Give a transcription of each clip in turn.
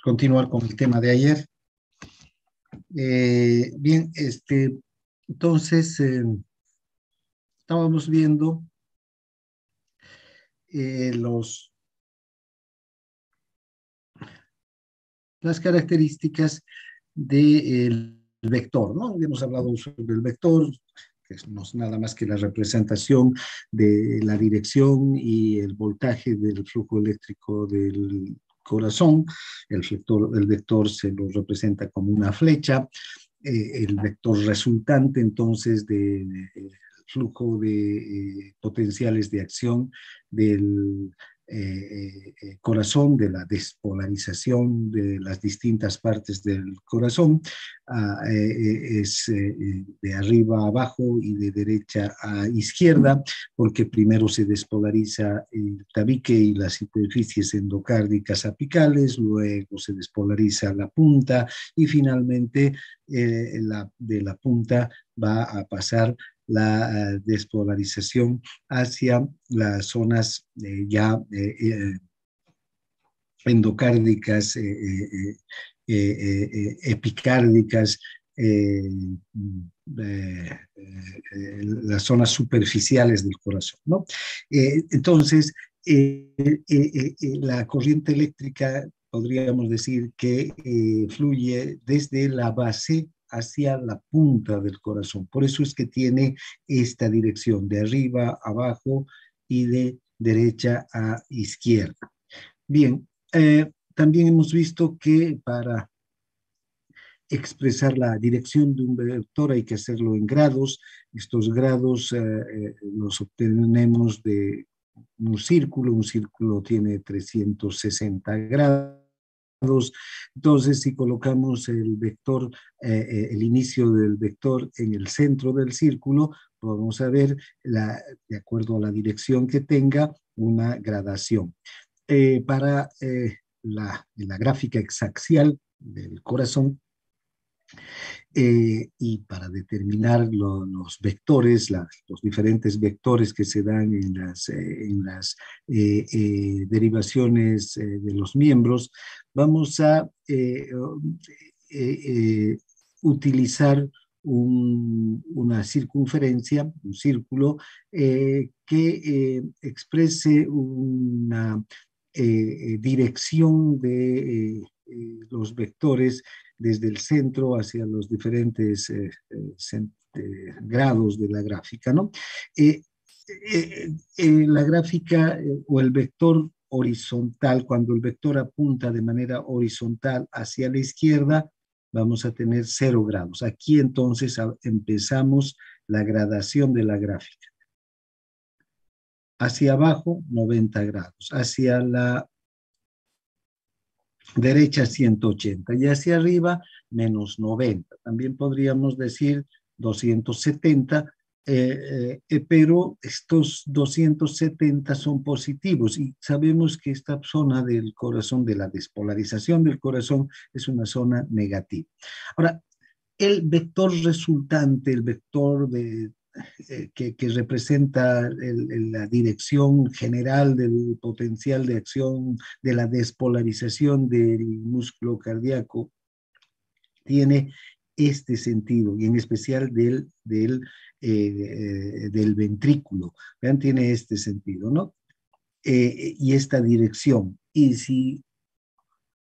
continuar con el tema de ayer. Bien, entonces estábamos viendo eh, los, las características del vector, ¿no? Hemos hablado sobre el vector, que no es nada más que la representación de la dirección y el voltaje del flujo eléctrico del corazón. El vector se lo representa como una flecha. El vector resultante entonces del flujo de potenciales de acción del corazón, de la despolarización de las distintas partes del corazón, es de arriba a abajo y de derecha a izquierda, porque primero se despolariza el tabique y las superficies endocárdicas apicales, luego se despolariza la punta y finalmente de la punta va a pasar la despolarización hacia las zonas endocárdicas, epicárdicas, las zonas superficiales del corazón, ¿no? Entonces, la corriente eléctrica podríamos decir que fluye desde la base hacia la punta del corazón. Por eso es que tiene esta dirección de arriba a abajo y de derecha a izquierda. Bien, también hemos visto que para expresar la dirección de un vector hay que hacerlo en grados. Estos grados los obtenemos de un círculo tiene 360 grados. Entonces, si colocamos el vector, el inicio del vector en el centro del círculo, vamos a ver, de acuerdo a la dirección que tenga, una gradación. Para la gráfica exaxial del corazón, y para determinar los vectores, los diferentes vectores que se dan en las derivaciones de los miembros, vamos a utilizar una circunferencia, un círculo, que exprese una dirección de los vectores desde el centro hacia los diferentes grados de la gráfica, ¿no? La gráfica o el vector horizontal, cuando el vector apunta de manera horizontal hacia la izquierda, vamos a tener 0 grados. Aquí entonces empezamos la gradación de la gráfica. Hacia abajo, 90 grados. Hacia la derecha 180 y hacia arriba menos 90. También podríamos decir 270, pero estos 270 son positivos y sabemos que esta zona del corazón, de la despolarización del corazón, es una zona negativa. Ahora, el vector resultante, el vector que representa la dirección general del potencial de acción de la despolarización del músculo cardíaco, tiene este sentido, y en especial del ventrículo. Vean, tiene este sentido, ¿no? Y esta dirección. Y si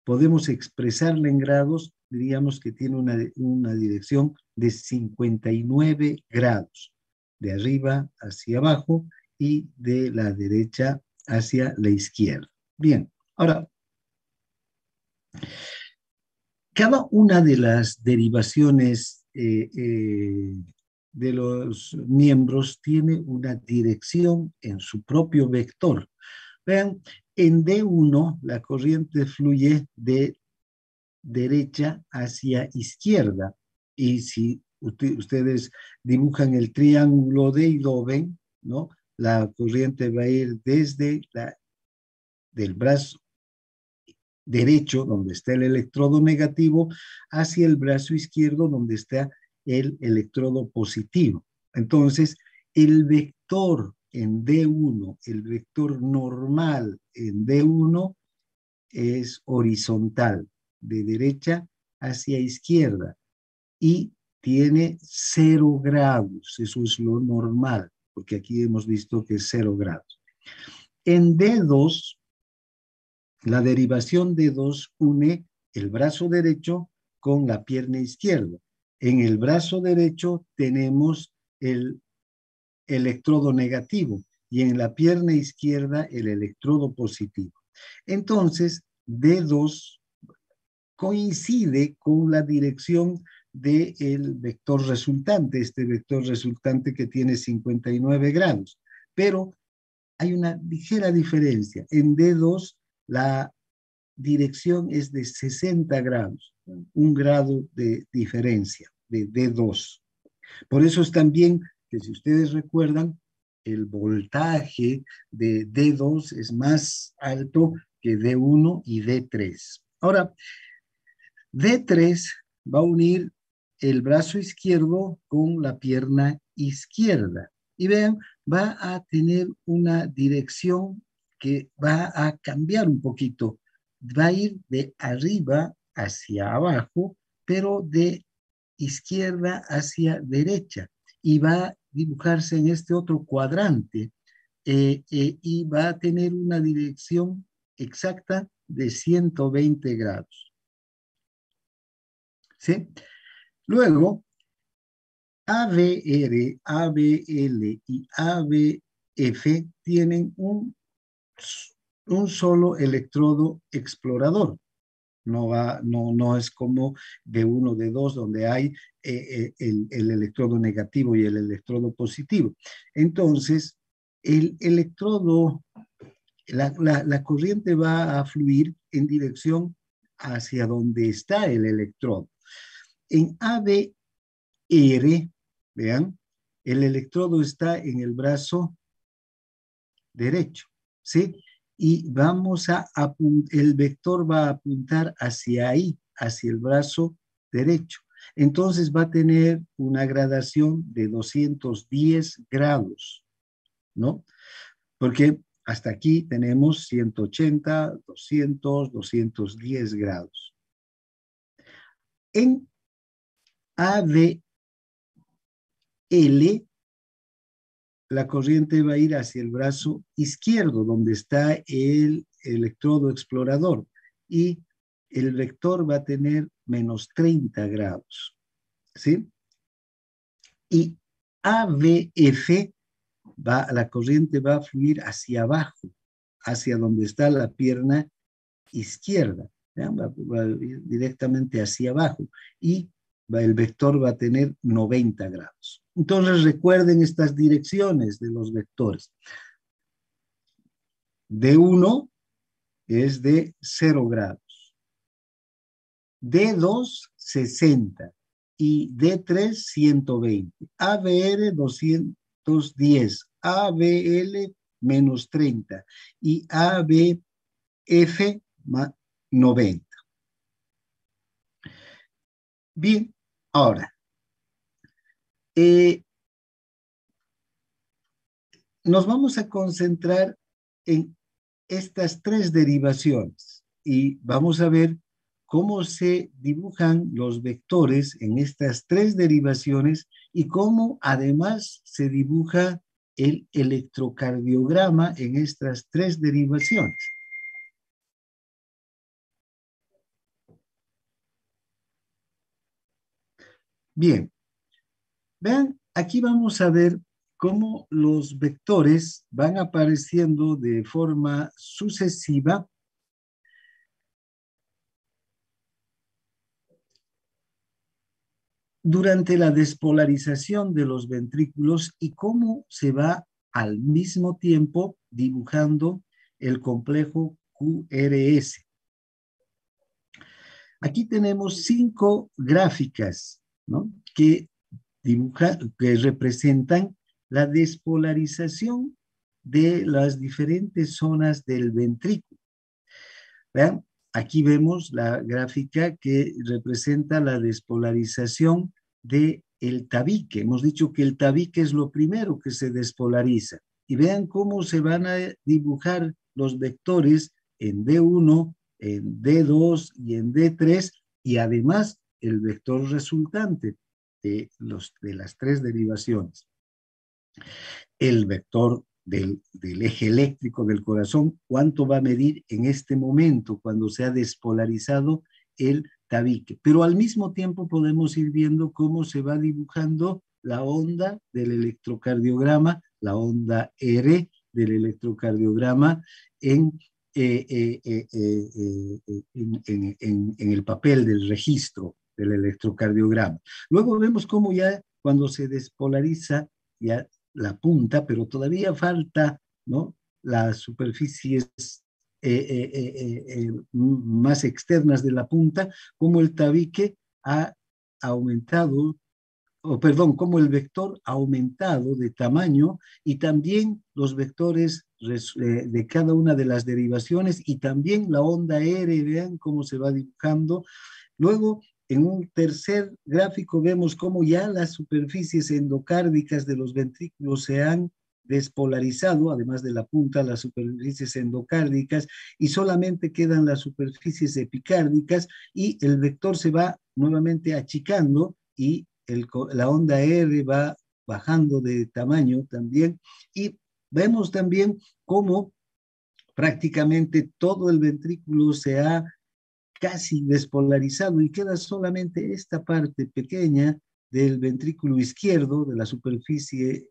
podemos expresarla en grados, diríamos que tiene una dirección de 59 grados, de arriba hacia abajo y de la derecha hacia la izquierda. Bien, ahora, cada una de las derivaciones de los miembros tiene una dirección en su propio vector. Vean, en D1 la corriente fluye de derecha hacia izquierda. Y si ustedes dibujan el triángulo de Idoven, ¿no? La corriente va a ir desde del brazo derecho, donde está el electrodo negativo, hacia el brazo izquierdo, donde está el electrodo positivo. Entonces, el vector en D1, el vector normal en D1 es horizontal. de derecha hacia izquierda y tiene 0 grados. Eso es lo normal, porque aquí hemos visto que es 0 grados. En D2, la derivación D2 une el brazo derecho con la pierna izquierda. En el brazo derecho tenemos el electrodo negativo y en la pierna izquierda el electrodo positivo. Entonces, D2 coincide con la dirección del vector resultante, este vector resultante que tiene 59 grados. Pero hay una ligera diferencia. En D2 la dirección es de 60 grados, 1 grado de diferencia de D2. Por eso es también que si ustedes recuerdan, el voltaje de D2 es más alto que D1 y D3. Ahora, D3 va a unir el brazo izquierdo con la pierna izquierda. Y vean, va a tener una dirección que va a cambiar un poquito. Va a ir de arriba hacia abajo, pero de izquierda hacia derecha. Y va a dibujarse en este otro cuadrante. Y va a tener una dirección exacta de 120 grados. ¿Sí? Luego, ABR, ABL y ABF tienen un solo electrodo explorador. No es como D1, D2, donde hay el electrodo negativo y el electrodo positivo. Entonces, el electrodo, la corriente va a fluir en dirección hacia donde está el electrodo. En ABR, vean, el electrodo está en el brazo derecho, ¿sí? Y el vector va a apuntar hacia ahí, hacia el brazo derecho. Entonces va a tener una gradación de 210 grados, ¿no? Porque hasta aquí tenemos 180, 200, 210 grados. En ABL, la corriente va a ir hacia el brazo izquierdo, donde está el electrodo explorador, y el vector va a tener menos 30 grados, ¿sí? Y ABF, la corriente va a fluir hacia abajo, hacia donde está la pierna izquierda, va a ir directamente hacia abajo, y el vector va a tener 90 grados. Entonces recuerden estas direcciones de los vectores. D1 es de 0 grados, D2 60 y D3 120, ABR 210, ABL menos 30 y ABF 90. Bien, ahora, nos vamos a concentrar en estas 3 derivaciones y vamos a ver cómo se dibujan los vectores en estas 3 derivaciones y cómo además se dibuja el electrocardiograma en estas 3 derivaciones. Bien, vean, aquí vamos a ver cómo los vectores van apareciendo de forma sucesiva durante la despolarización de los ventrículos y cómo se va al mismo tiempo dibujando el complejo QRS. Aquí tenemos 5 gráficas, ¿no?, que representan la despolarización de las diferentes zonas del ventrículo. Vean, aquí vemos la gráfica que representa la despolarización del tabique. Hemos dicho que el tabique es lo primero que se despolariza. Y vean cómo se van a dibujar los vectores en D1, en D2 y en D3, y además el vector resultante de las tres derivaciones. El vector del eje eléctrico del corazón, cuánto va a medir en este momento cuando se ha despolarizado el tabique. Pero al mismo tiempo podemos ir viendo cómo se va dibujando la onda del electrocardiograma, la onda R del electrocardiograma en, en el papel del registro del electrocardiograma. Luego vemos cómo ya cuando se despolariza ya la punta, pero todavía falta, ¿no?, las superficies más externas de la punta, como el tabique ha aumentado, o perdón, como el vector ha aumentado de tamaño, y también los vectores de cada una de las derivaciones, y también la onda R, vean cómo se va dibujando. Luego, en un tercer gráfico vemos cómo ya las superficies endocárdicas de los ventrículos se han despolarizado, además de la punta, las superficies endocárdicas, y solamente quedan las superficies epicárdicas, y el vector se va nuevamente achicando, y la onda R va bajando de tamaño también, y vemos también cómo prácticamente todo el ventrículo se ha casi despolarizado y queda solamente esta parte pequeña del ventrículo izquierdo, de la superficie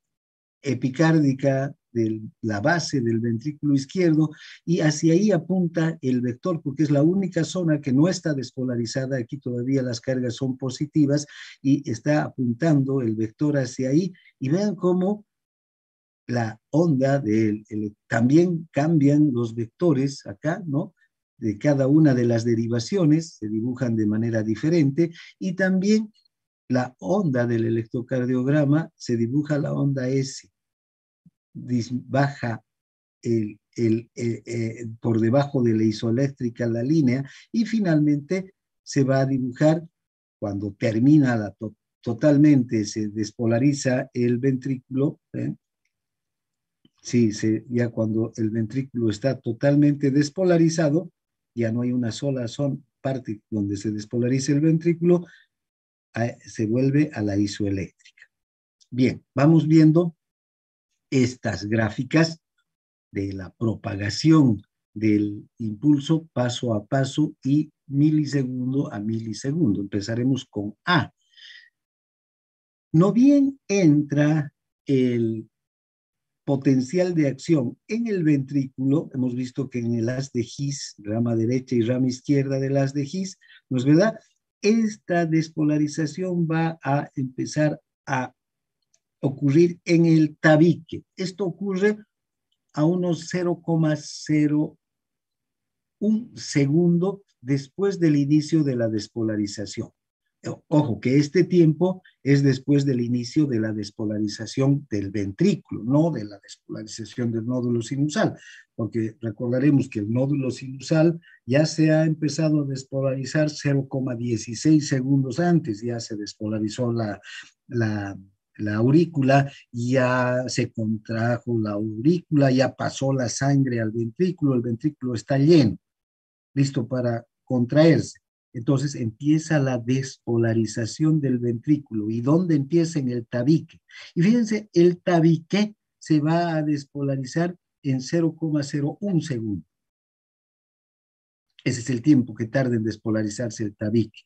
epicárdica de la base del ventrículo izquierdo, y hacia ahí apunta el vector, porque es la única zona que no está despolarizada. Aquí todavía las cargas son positivas y está apuntando el vector hacia ahí, y vean cómo la onda también cambian los vectores acá, ¿no?, de cada una de las derivaciones, se dibujan de manera diferente, y también la onda del electrocardiograma se dibuja la onda S, baja por debajo de la isoeléctrica la línea, y finalmente se va a dibujar cuando termina totalmente, se despolariza el ventrículo, ¿eh? Sí, ya cuando el ventrículo está totalmente despolarizado, ya no hay una sola parte donde se despolarice el ventrículo, se vuelve a la isoeléctrica. Bien, vamos viendo estas gráficas de la propagación del impulso paso a paso y milisegundo a milisegundo. Empezaremos con A. No bien entra el potencial de acción en el ventrículo, hemos visto que en el haz de His, rama derecha y rama izquierda del haz de His, ¿no es verdad? Esta despolarización va a empezar a ocurrir en el tabique. Esto ocurre a unos 0,01 segundo después del inicio de la despolarización. Ojo, que este tiempo es después del inicio de la despolarización del ventrículo, no de la despolarización del nódulo sinusal, porque recordaremos que el nódulo sinusal ya se ha empezado a despolarizar 0,16 segundos antes, ya se despolarizó la aurícula, ya se contrajo la aurícula, ya pasó la sangre al ventrículo, el ventrículo está lleno, listo para contraerse. Entonces empieza la despolarización del ventrículo. ¿Y dónde empieza? En el tabique. Y fíjense, el tabique se va a despolarizar en 0,01 segundo. Ese es el tiempo que tarda en despolarizarse el tabique.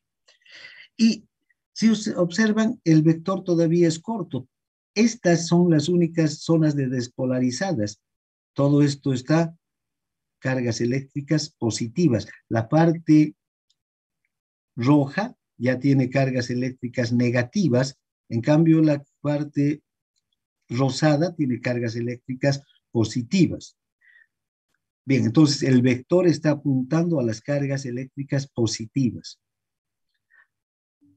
Y si observan, el vector todavía es corto. Estas son las únicas zonas de despolarizadas. Todo esto está cargas eléctricas positivas. La parte roja ya tiene cargas eléctricas negativas, en cambio la parte rosada tiene cargas eléctricas positivas. Bien, entonces el vector está apuntando a las cargas eléctricas positivas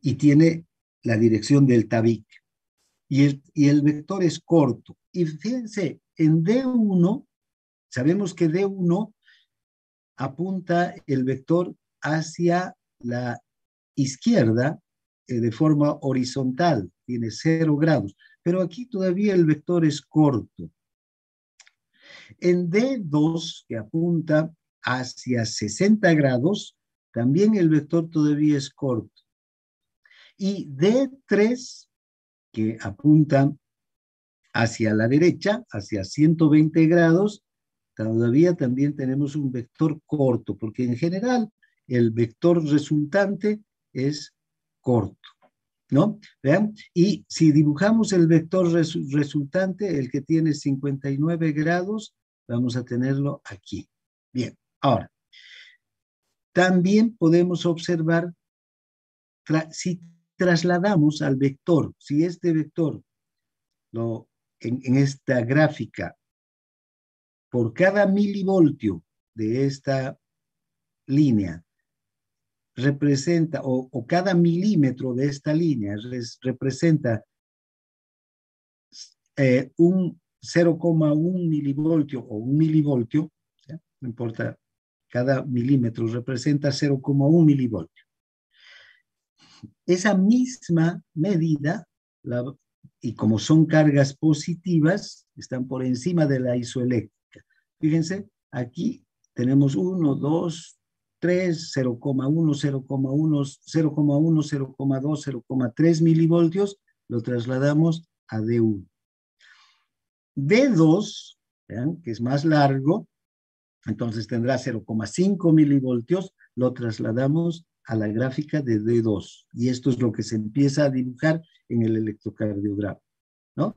y tiene la dirección del tabique. Y el vector es corto. Y fíjense, en D1, sabemos que D1 apunta el vector hacia la izquierda de forma horizontal, tiene 0 grados, pero aquí todavía el vector es corto. En D2, que apunta hacia 60 grados, también el vector todavía es corto. Y D3, que apunta hacia la derecha, hacia 120 grados, todavía también tenemos un vector corto, porque en general el vector resultante es corto, ¿no? ¿Vean? Y si dibujamos el vector resultante, el que tiene 59 grados, vamos a tenerlo aquí. Bien, ahora, también podemos observar, si trasladamos al vector, si este vector, en esta gráfica, por cada milivoltio de esta línea, representa, o cada milímetro de esta línea representa un 0,1 milivoltio o un milivoltio, ¿ya? No importa, cada milímetro representa 0,1 milivoltio. Esa misma medida, y como son cargas positivas, están por encima de la isoeléctrica. Fíjense, aquí tenemos 1, 2, 3, 0,1, 0,1, 0,1, 0,2, 0,3 milivoltios, lo trasladamos a D1. D2, vean, que es más largo, entonces tendrá 0,5 milivoltios, lo trasladamos a la gráfica de D2. Y esto es lo que se empieza a dibujar en el electrocardiograma, ¿no?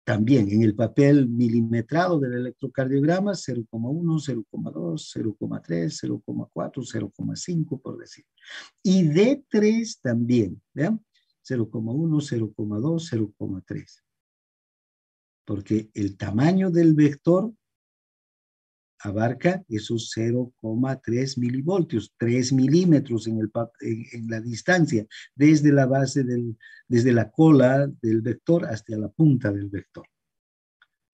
También en el papel milimetrado del electrocardiograma, 0,1, 0,2, 0,3, 0,4, 0,5, por decir. Y D3 también, ¿vean? 0,1, 0,2, 0,3. Porque el tamaño del vector abarca esos 0,3 milivoltios, 3 milímetros en la distancia, desde la base desde la cola del vector hasta la punta del vector.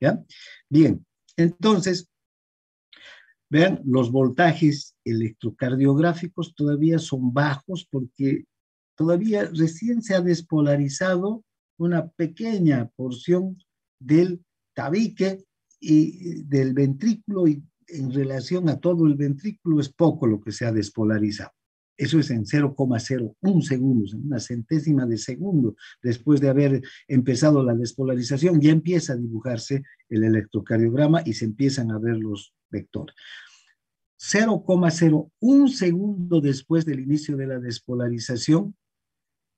¿Ya? Bien, entonces, vean, los voltajes electrocardiográficos todavía son bajos porque todavía recién se ha despolarizado una pequeña porción del tabique y del ventrículo, y en relación a todo el ventrículo es poco lo que se ha despolarizado. Eso es en 0,01 segundos, en una centésima de segundo, después de haber empezado la despolarización, ya empieza a dibujarse el electrocardiograma y se empiezan a ver los vectores. 0,01 segundo después del inicio de la despolarización,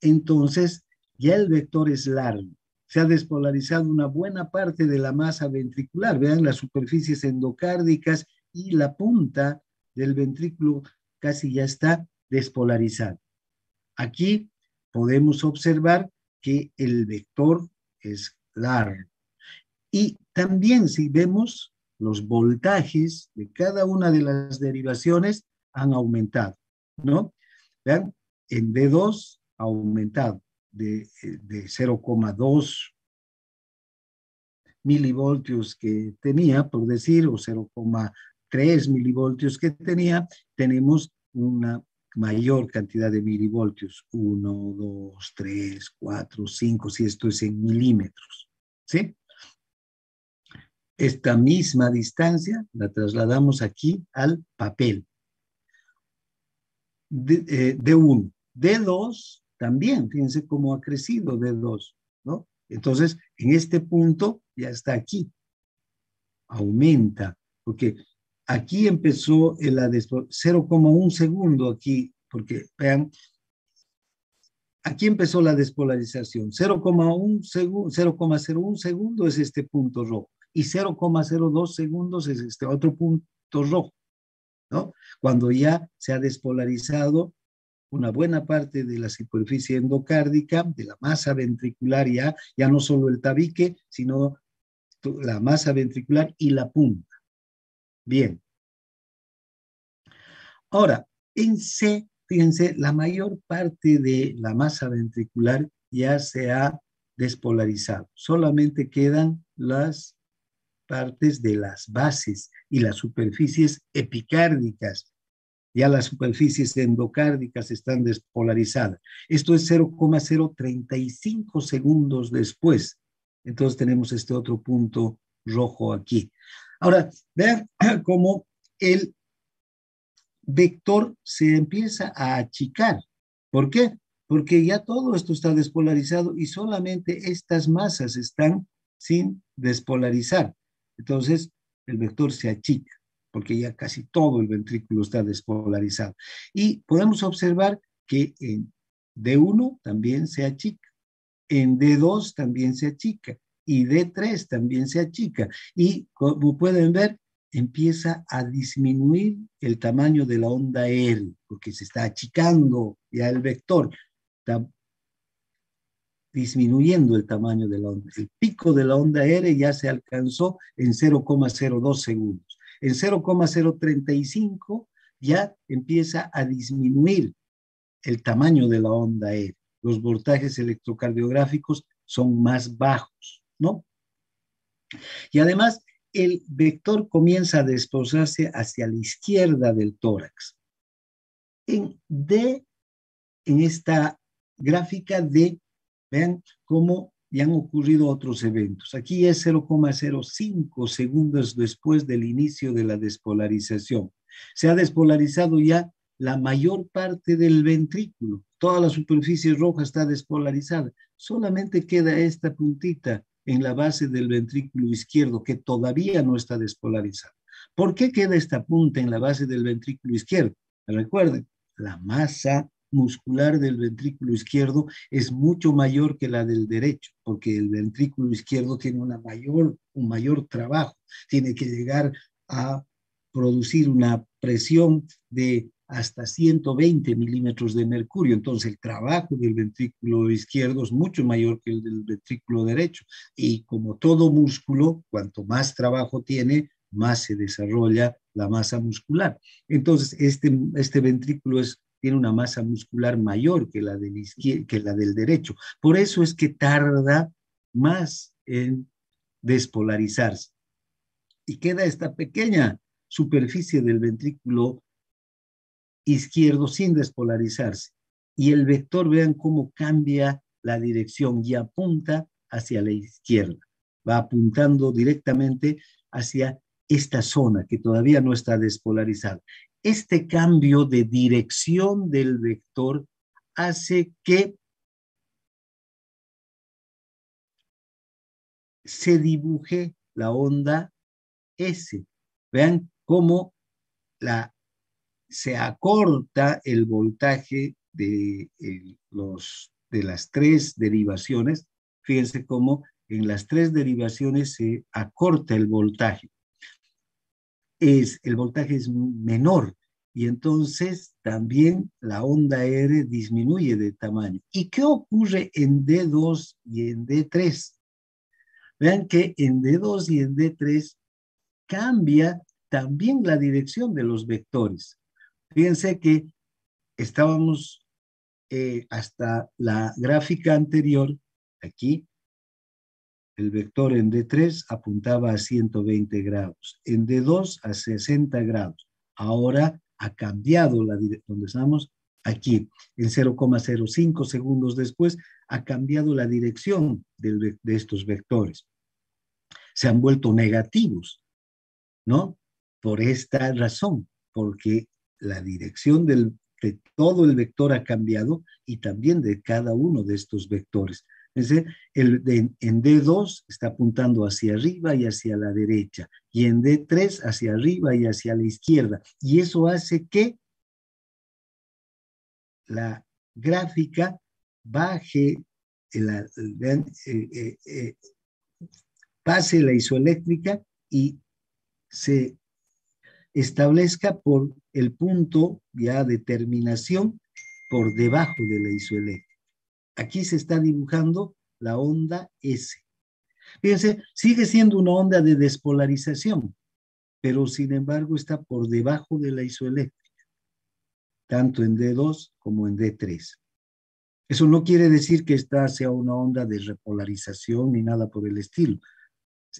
entonces ya el vector es largo. Se ha despolarizado una buena parte de la masa ventricular. Vean las superficies endocárdicas y la punta del ventrículo casi ya está despolarizada. Aquí podemos observar que el vector es largo. Y también si vemos los voltajes de cada una de las derivaciones han aumentado, ¿no? Vean, en D2 ha aumentado de 0,2 milivoltios que tenía, por decir, o 0,3 milivoltios que tenía, tenemos una mayor cantidad de milivoltios, 1, 2, 3, 4, 5, si esto es en milímetros, ¿sí? Esta misma distancia la trasladamos aquí al papel. D1. D2 también, fíjense cómo ha crecido D2, ¿no? Entonces, en este punto ya está aquí. Aumenta, porque aquí empezó 0,1 segundo aquí, porque vean, aquí empezó la despolarización. 0,01 segundo es este punto rojo y 0,02 segundos es este otro punto rojo, ¿no? Cuando ya se ha despolarizado una buena parte de la superficie endocárdica, de la masa ventricular ya no solo el tabique, sino la masa ventricular y la punta. Bien. Ahora, en C, fíjense, la mayor parte de la masa ventricular ya se ha despolarizado. Solamente quedan las partes de las bases y las superficies epicárdicas. Ya las superficies endocárdicas están despolarizadas. Esto es 0,035 segundos después. Entonces tenemos este otro punto rojo aquí. Ahora, vean cómo el vector se empieza a achicar. ¿Por qué? Porque ya todo esto está despolarizado y solamente estas masas están sin despolarizar. Entonces, el vector se achica, porque ya casi todo el ventrículo está despolarizado. Y podemos observar que en D1 también se achica, en D2 también se achica, y D3 también se achica. Y como pueden ver, empieza a disminuir el tamaño de la onda R, porque se está achicando ya el vector, está disminuyendo el tamaño de la onda. El pico de la onda R ya se alcanzó en 0,02 segundos. En 0,035 ya empieza a disminuir el tamaño de la onda R. Los voltajes electrocardiográficos son más bajos, ¿no? Y además, el vector comienza a desplazarse hacia la izquierda del tórax. En esta gráfica D, vean cómo ya han ocurrido otros eventos. Aquí es 0,05 segundos después del inicio de la despolarización. Se ha despolarizado ya la mayor parte del ventrículo. Toda la superficie roja está despolarizada. Solamente queda esta puntita en la base del ventrículo izquierdo que todavía no está despolarizada. ¿Por qué queda esta punta en la base del ventrículo izquierdo? Recuerden, la masa muscular del ventrículo izquierdo es mucho mayor que la del derecho, porque el ventrículo izquierdo tiene un mayor trabajo, tiene que llegar a producir una presión de hasta 120 milímetros de mercurio. Entonces, el trabajo del ventrículo izquierdo es mucho mayor que el del ventrículo derecho. Y como todo músculo, cuanto más trabajo tiene, más se desarrolla la masa muscular. Entonces, este ventrículo tiene una masa muscular mayor que la del derecho. Por eso es que tarda más en despolarizarse. Y queda esta pequeña superficie del ventrículo izquierdo sin despolarizarse. Y el vector, vean cómo cambia la dirección y apunta hacia la izquierda. Va apuntando directamente hacia esta zona que todavía no está despolarizada. Este cambio de dirección del vector hace que se dibuje la onda S. Vean cómo se acorta el voltaje de las tres derivaciones. Fíjense cómo en las tres derivaciones se acorta el voltaje. El voltaje es menor y entonces también la onda R disminuye de tamaño. ¿Y qué ocurre en D2 y en D3? Vean que en D2 y en D3 cambia también la dirección de los vectores. Fíjense que estábamos hasta la gráfica anterior, aquí, el vector en D3 apuntaba a 120 grados, en D2 a 60 grados. Ahora ha cambiado la dirección, donde estamos, aquí, en 0,05 segundos después, ha cambiado la dirección de estos vectores. Se han vuelto negativos, ¿no? Por esta razón, porque la dirección de todo el vector ha cambiado y también de cada uno de estos vectores. Es decir, en D2 está apuntando hacia arriba y hacia la derecha, y en D3 hacia arriba y hacia la izquierda. Y eso hace que la gráfica baje, pase la isoeléctrica y se establezca por el punto ya de terminación por debajo de la isoeléctrica. Aquí se está dibujando la onda S. Fíjense, sigue siendo una onda de despolarización, pero sin embargo está por debajo de la isoeléctrica, tanto en D2 como en D3. Eso no quiere decir que esta sea una onda de repolarización ni nada por el estilo.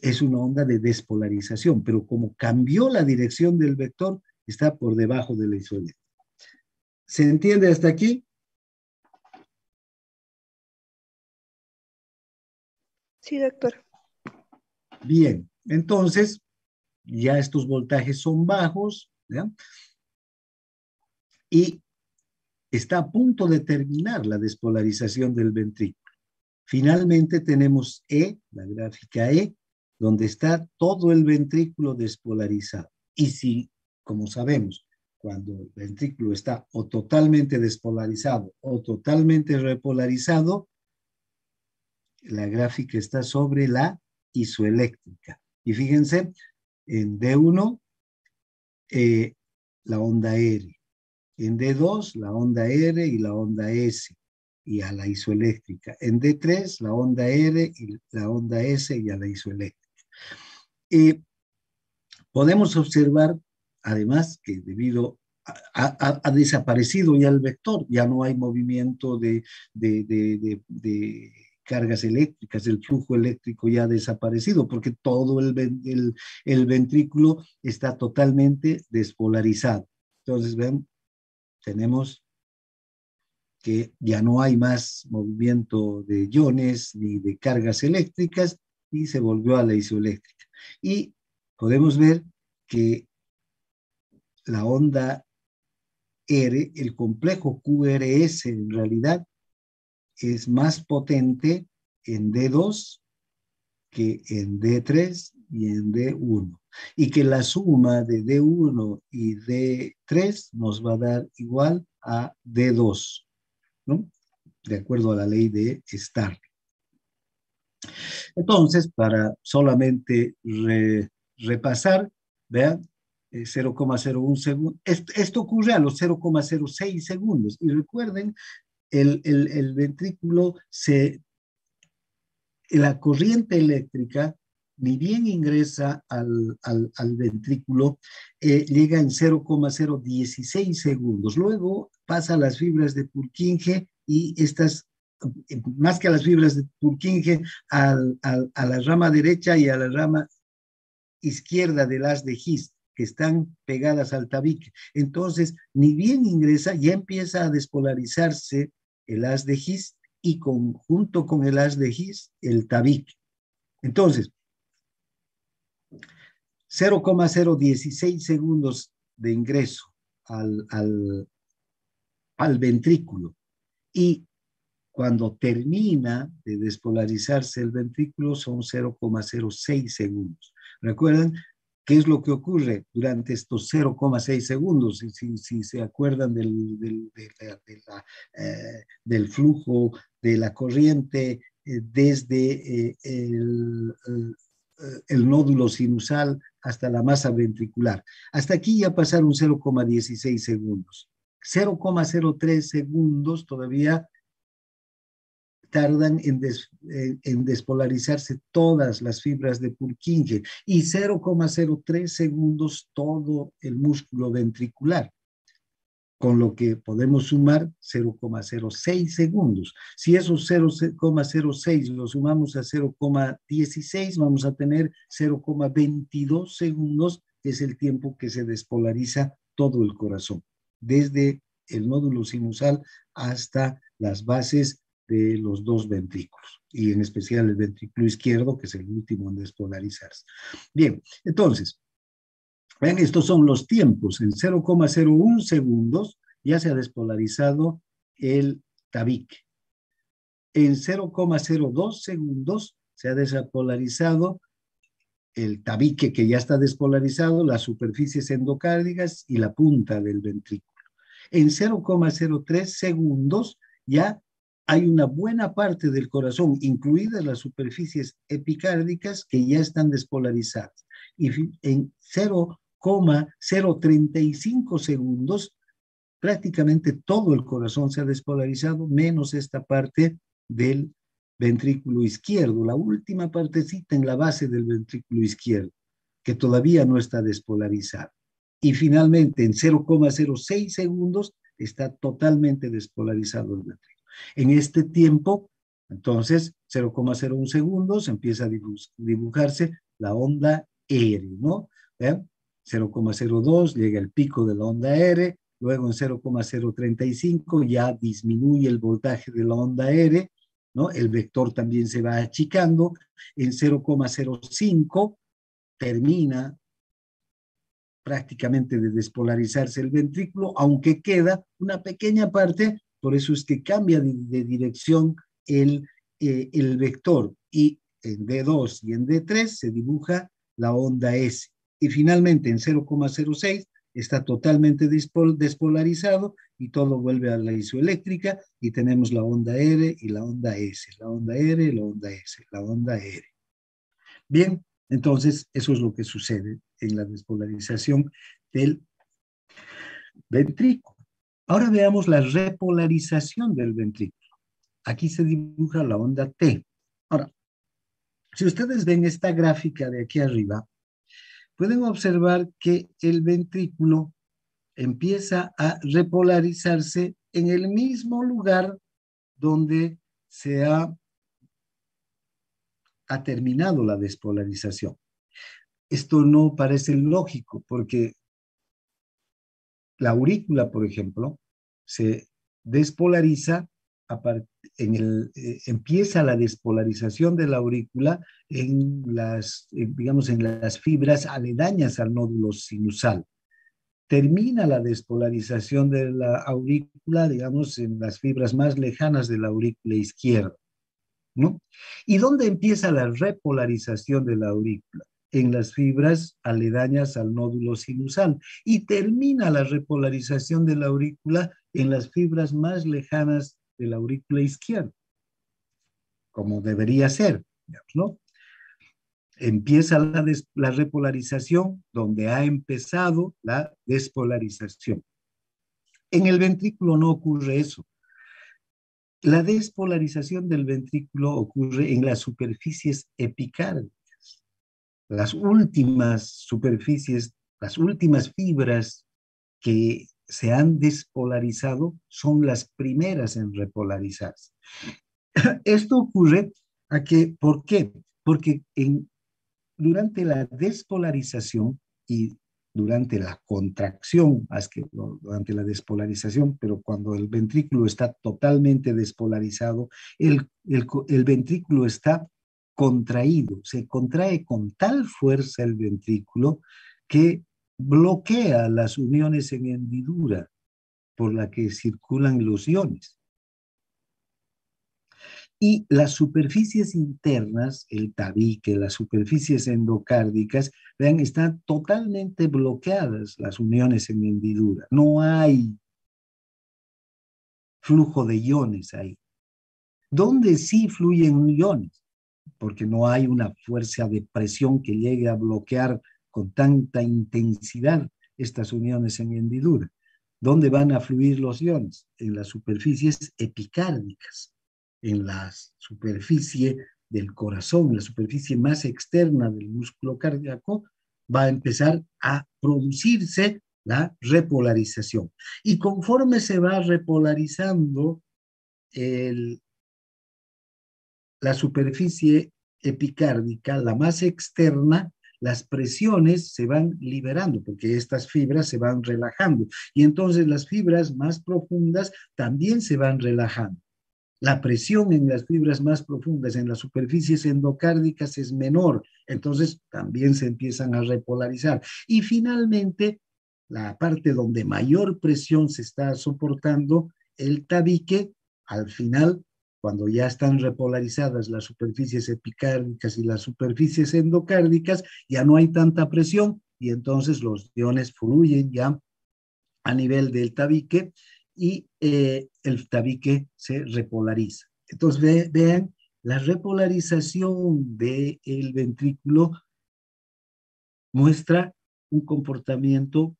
Es una onda de despolarización, pero como cambió la dirección del vector, está por debajo de la isoeléctrica. ¿Se entiende hasta aquí? Sí, doctor. Bien, entonces ya estos voltajes son bajos, ¿ya? y está a punto de terminar la despolarización del ventrículo. Finalmente tenemos E, la gráfica E, donde está todo el ventrículo despolarizado. Y si, como sabemos, cuando el ventrículo está o totalmente despolarizado o totalmente repolarizado, la gráfica está sobre la isoeléctrica. Y fíjense, en D1, la onda R. En D2, la onda R y la onda S, y a la isoeléctrica. En D3, la onda R y la onda S y a la isoeléctrica. Podemos observar, además, que debido ha desaparecido ya el vector, ya no hay movimiento de cargas eléctricas, el flujo eléctrico ya ha desaparecido, porque todo el ventrículo está totalmente despolarizado. Entonces, ven, tenemos que ya no hay más movimiento de iones ni de cargas eléctricas y se volvió a la isoeléctrica. Y podemos ver que la onda R, el complejo QRS en realidad es más potente en D2 que en D3 y en D1. Y que la suma de D1 y D3 nos va a dar igual a D2, ¿no? De acuerdo a la ley de Stark. Entonces, para solamente repasar, vean, 0,01 segundos. Esto ocurre a los 0,06 segundos. Y recuerden, el ventrículo, la corriente eléctrica, ni bien ingresa al ventrículo, llega en 0,016 segundos. Luego pasa a las fibras de Purkinje y estas, más que a las fibras de Purkinje, a la rama derecha y a la rama izquierda del haz de His, que están pegadas al tabique. Entonces, ni bien ingresa, ya empieza a despolarizarse el haz de His y junto con el haz de His, el tabique. Entonces, 0,016 segundos de ingreso al ventrículo, y cuando termina de despolarizarse el ventrículo son 0,06 segundos. ¿Recuerdan qué es lo que ocurre durante estos 0,6 segundos? Si se acuerdan del flujo de la corriente desde el nódulo sinusal hasta la masa ventricular. Hasta aquí ya pasaron 0,16 segundos. 0,03 segundos todavía tardan en despolarizarse todas las fibras de Purkinje y 0,03 segundos todo el músculo ventricular, con lo que podemos sumar 0,06 segundos. Si esos 0,06 lo sumamos a 0,16, vamos a tener 0,22 segundos, que es el tiempo que se despolariza todo el corazón, desde el nódulo sinusal hasta las bases de los dos ventrículos, y en especial el ventrículo izquierdo, que es el último en despolarizarse. Bien, entonces, vean, estos son los tiempos. En 0,01 segundos ya se ha despolarizado el tabique. En 0,02 segundos se ha despolarizado el tabique, que ya está despolarizado, las superficies endocárdicas y la punta del ventrículo. En 0,03 segundos ya hay una buena parte del corazón, incluidas las superficies epicárdicas, que ya están despolarizadas. Y en 0,035 segundos, prácticamente todo el corazón se ha despolarizado, menos esta parte del ventrículo izquierdo, la última partecita en la base del ventrículo izquierdo, que todavía no está despolarizada. Y finalmente, en 0,06 segundos, está totalmente despolarizado el ventrículo. En este tiempo, entonces, 0,01 segundos, empieza a dibujarse la onda R, ¿no? 0,02 llega el pico de la onda R, luego en 0,035 ya disminuye el voltaje de la onda R, ¿no? El vector también se va achicando, en 0,05 termina prácticamente de despolarizarse el ventrículo, aunque queda una pequeña parte, por eso es que cambia de dirección el vector, y en D2 y en D3 se dibuja la onda S. Y finalmente en 0,06 está totalmente despolarizado y todo vuelve a la isoeléctrica y tenemos la onda R y la onda S, la onda R, la onda S, la onda R. Bien, entonces eso es lo que sucede en la despolarización del ventrículo. Ahora veamos la repolarización del ventrículo. Aquí se dibuja la onda T. Ahora, si ustedes ven esta gráfica de aquí arriba, pueden observar que el ventrículo empieza a repolarizarse en el mismo lugar donde ha terminado la despolarización. Esto no parece lógico porque la aurícula, por ejemplo, se despolariza, empieza la despolarización de la aurícula digamos, en las fibras aledañas al nódulo sinusal. Termina la despolarización de la aurícula, digamos, en las fibras más lejanas de la aurícula izquierda, ¿no? ¿Y dónde empieza la repolarización de la aurícula? En las fibras aledañas al nódulo sinusal. Y termina la repolarización de la aurícula en las fibras más lejanas de la aurícula izquierda, como debería ser, digamos, ¿no? Empieza la repolarización donde ha empezado la despolarización. En el ventrículo no ocurre eso. La despolarización del ventrículo ocurre en las superficies epicárdicas. Las últimas superficies, las últimas fibras que se han despolarizado son las primeras en repolarizarse. Esto ocurre ¿por qué? Porque durante la despolarización y durante la contracción, más que durante la despolarización, pero cuando el ventrículo está totalmente despolarizado, el ventrículo está contraído, se contrae con tal fuerza el ventrículo que bloquea las uniones en hendidura por la que circulan los iones. Y las superficies internas, el tabique, las superficies endocárdicas, vean, están totalmente bloqueadas las uniones en hendidura. No hay flujo de iones ahí. ¿Dónde sí fluyen iones? Porque no hay una fuerza de presión que llegue a bloquear con tanta intensidad estas uniones en hendidura. ¿Dónde van a fluir los iones? En las superficies epicárdicas, en la superficie del corazón, la superficie más externa del músculo cardíaco, va a empezar a producirse la repolarización. Y conforme se va repolarizando la superficie epicárdica, la más externa, las presiones se van liberando porque estas fibras se van relajando y entonces las fibras más profundas también se van relajando. La presión en las fibras más profundas, en las superficies endocárdicas es menor, entonces también se empiezan a repolarizar. Y finalmente, la parte donde mayor presión se está soportando, el tabique, al final, cuando ya están repolarizadas las superficies epicárdicas y las superficies endocárdicas, ya no hay tanta presión y entonces los iones fluyen ya a nivel del tabique y el tabique se repolariza. Entonces vean, la repolarización del ventrículo muestra un comportamiento,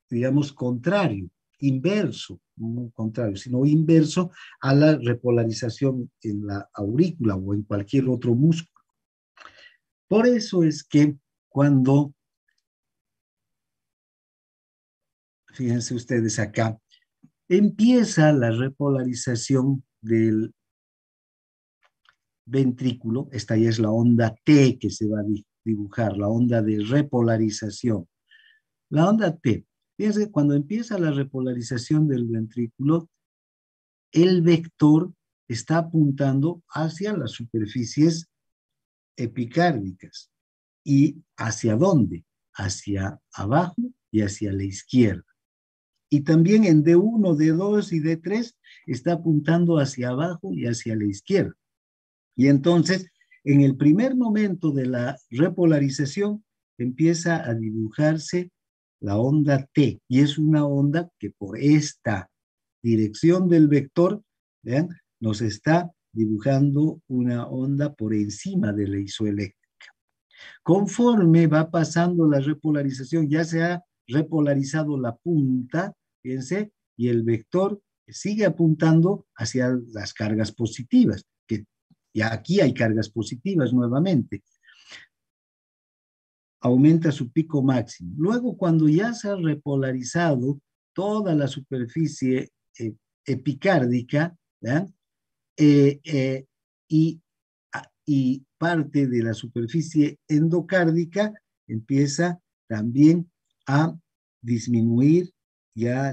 digamos, contrario, inverso, no contrario, sino inverso a la repolarización en la aurícula o en cualquier otro músculo. Por eso es que cuando, fíjense ustedes acá, empieza la repolarización del ventrículo, esta ya es la onda T que se va a dibujar, la onda de repolarización. La onda T, fíjense, cuando empieza la repolarización del ventrículo, el vector está apuntando hacia las superficies epicárdicas. ¿Y hacia dónde? hacia abajo y hacia la izquierda. Y también en D1, D2 y D3 está apuntando hacia abajo y hacia la izquierda. Y entonces, en el primer momento de la repolarización, empieza a dibujarse la onda T, y es una onda que por esta dirección del vector, vean, nos está dibujando una onda por encima de la isoeléctrica. Conforme va pasando la repolarización, ya se ha repolarizado la punta, fíjense, y el vector sigue apuntando hacia las cargas positivas, que ya aquí hay cargas positivas nuevamente. Aumenta su pico máximo. Luego, cuando ya se ha repolarizado toda la superficie epicárdica, ¿vean? Y, y parte de la superficie endocárdica empieza también a disminuir ya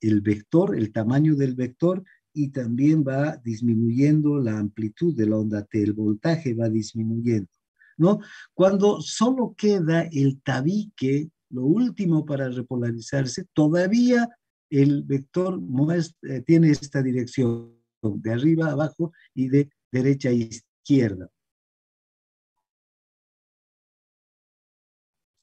el vector, el tamaño del vector, y también va disminuyendo la amplitud de la onda T, el voltaje va disminuyendo, ¿no? Cuando solo queda el tabique, lo último para repolarizarse, todavía el vector tiene esta dirección de arriba a abajo y de derecha a izquierda.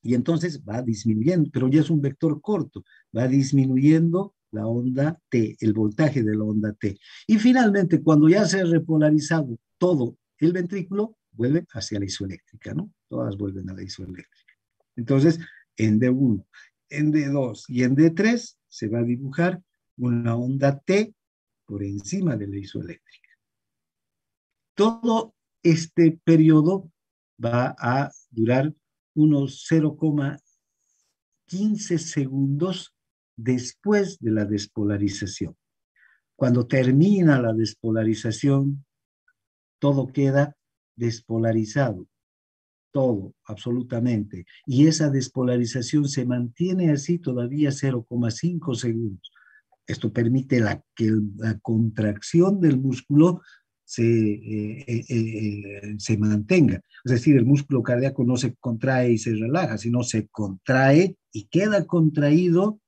Y entonces va disminuyendo, pero ya es un vector corto, va disminuyendo la onda T, el voltaje de la onda T. Y finalmente, cuando ya se ha repolarizado todo el ventrículo, vuelve hacia la isoeléctrica, ¿no? Todas vuelven a la isoeléctrica. Entonces, en D1, en D2 y en D3 se va a dibujar una onda T por encima de la isoeléctrica. Todo este periodo va a durar unos 0,15 segundos después de la despolarización. Cuando termina la despolarización, todo queda despolarizado, todo, absolutamente. Y esa despolarización se mantiene así todavía 0,5 segundos. Esto permite que la contracción del músculo se mantenga. Es decir, el músculo cardíaco no se contrae y se relaja, sino se contrae y queda contraído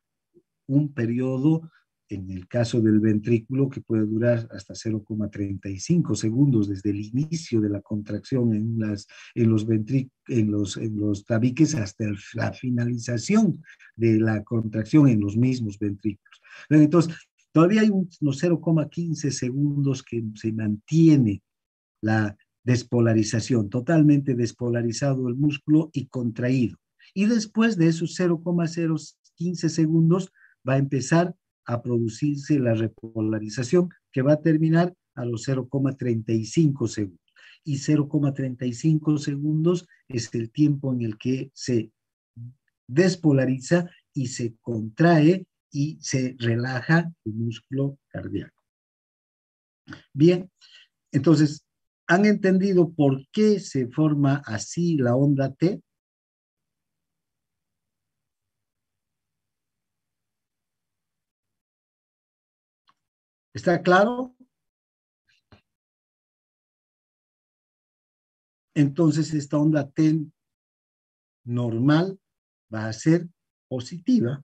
un periodo, en el caso del ventrículo, que puede durar hasta 0,35 segundos desde el inicio de la contracción en los tabiques hasta la finalización de la contracción en los mismos ventrículos. Entonces, todavía hay unos 0,15 segundos que se mantiene la despolarización, totalmente despolarizado el músculo y contraído. Y después de esos 0,015 segundos va a empezar a producirse la repolarización, que va a terminar a los 0,35 segundos. Y 0,35 segundos es el tiempo en el que se despolariza y se contrae y se relaja el músculo cardíaco. Bien, entonces, ¿han entendido por qué se forma así la onda T? ¿Está claro? Entonces, esta onda T normal va a ser positiva.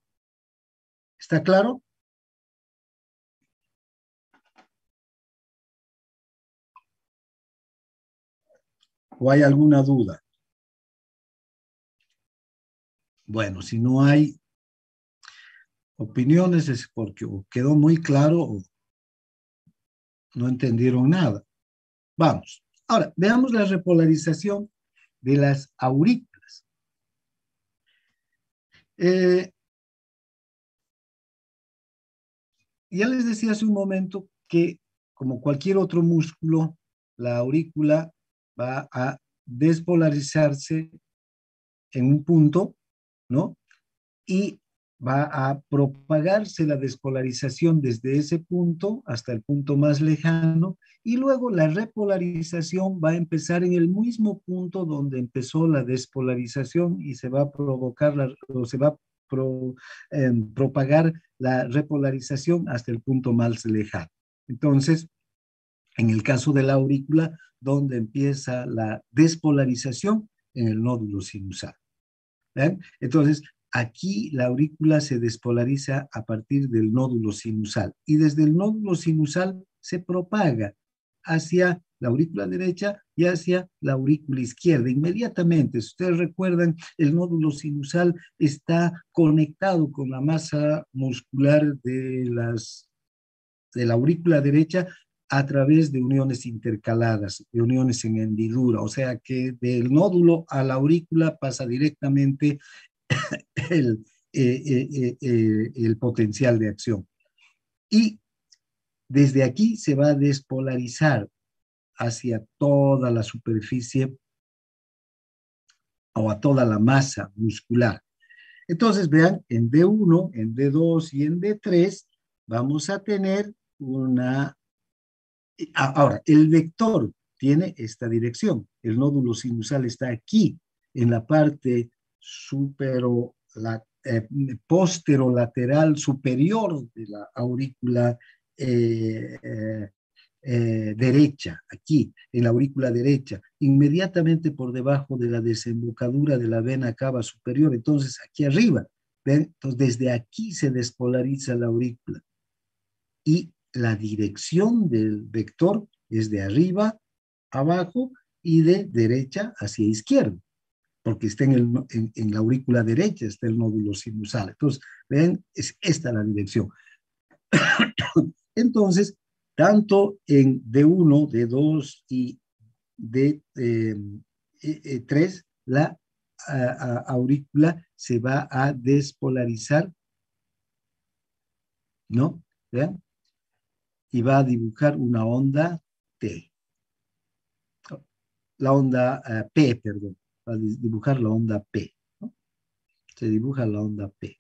¿Está claro? ¿O hay alguna duda? Bueno, si no hay opiniones es porque o quedó muy claro o no entendieron nada. Vamos. Ahora, veamos la repolarización de las aurículas. Ya les decía hace un momento que, como cualquier otro músculo, la aurícula va a despolarizarse en un punto, ¿no? Y va a propagarse la despolarización desde ese punto hasta el punto más lejano, y luego la repolarización va a empezar en el mismo punto donde empezó la despolarización y se va a provocar o se va a propagar la repolarización hasta el punto más lejano. Entonces, en el caso de la aurícula, donde empieza la despolarización en el nódulo sinusal. ¿Ven? Entonces, aquí la aurícula se despolariza a partir del nódulo sinusal y desde el nódulo sinusal se propaga hacia la aurícula derecha y hacia la aurícula izquierda. Inmediatamente, si ustedes recuerdan, el nódulo sinusal está conectado con la masa muscular de la aurícula derecha a través de uniones intercaladas, de uniones en hendidura, o sea que del nódulo a la aurícula pasa directamente el, el potencial de acción. Y desde aquí se va a despolarizar hacia toda la superficie o a toda la masa muscular. Entonces, vean, en D1, en D2 y en D3 vamos a tener una... Ahora, el vector tiene esta dirección. El nódulo sinusal está aquí, en la parte posterolateral superior de la aurícula eh, eh, derecha, aquí, en la aurícula derecha, inmediatamente por debajo de la desembocadura de la vena cava superior, entonces aquí arriba, ¿ven? Entonces desde aquí se despolariza la aurícula y la dirección del vector es de arriba a abajo y de derecha hacia izquierda, porque está en la aurícula derecha, está el nódulo sinusal. Entonces, ven, es esta la dirección. Entonces, tanto en D1, D2 y D3, la aurícula se va a despolarizar, ¿no? ¿Vean? Y va a dibujar una onda T. La onda P, perdón. Va a dibujar la onda P, ¿no? Se dibuja la onda P,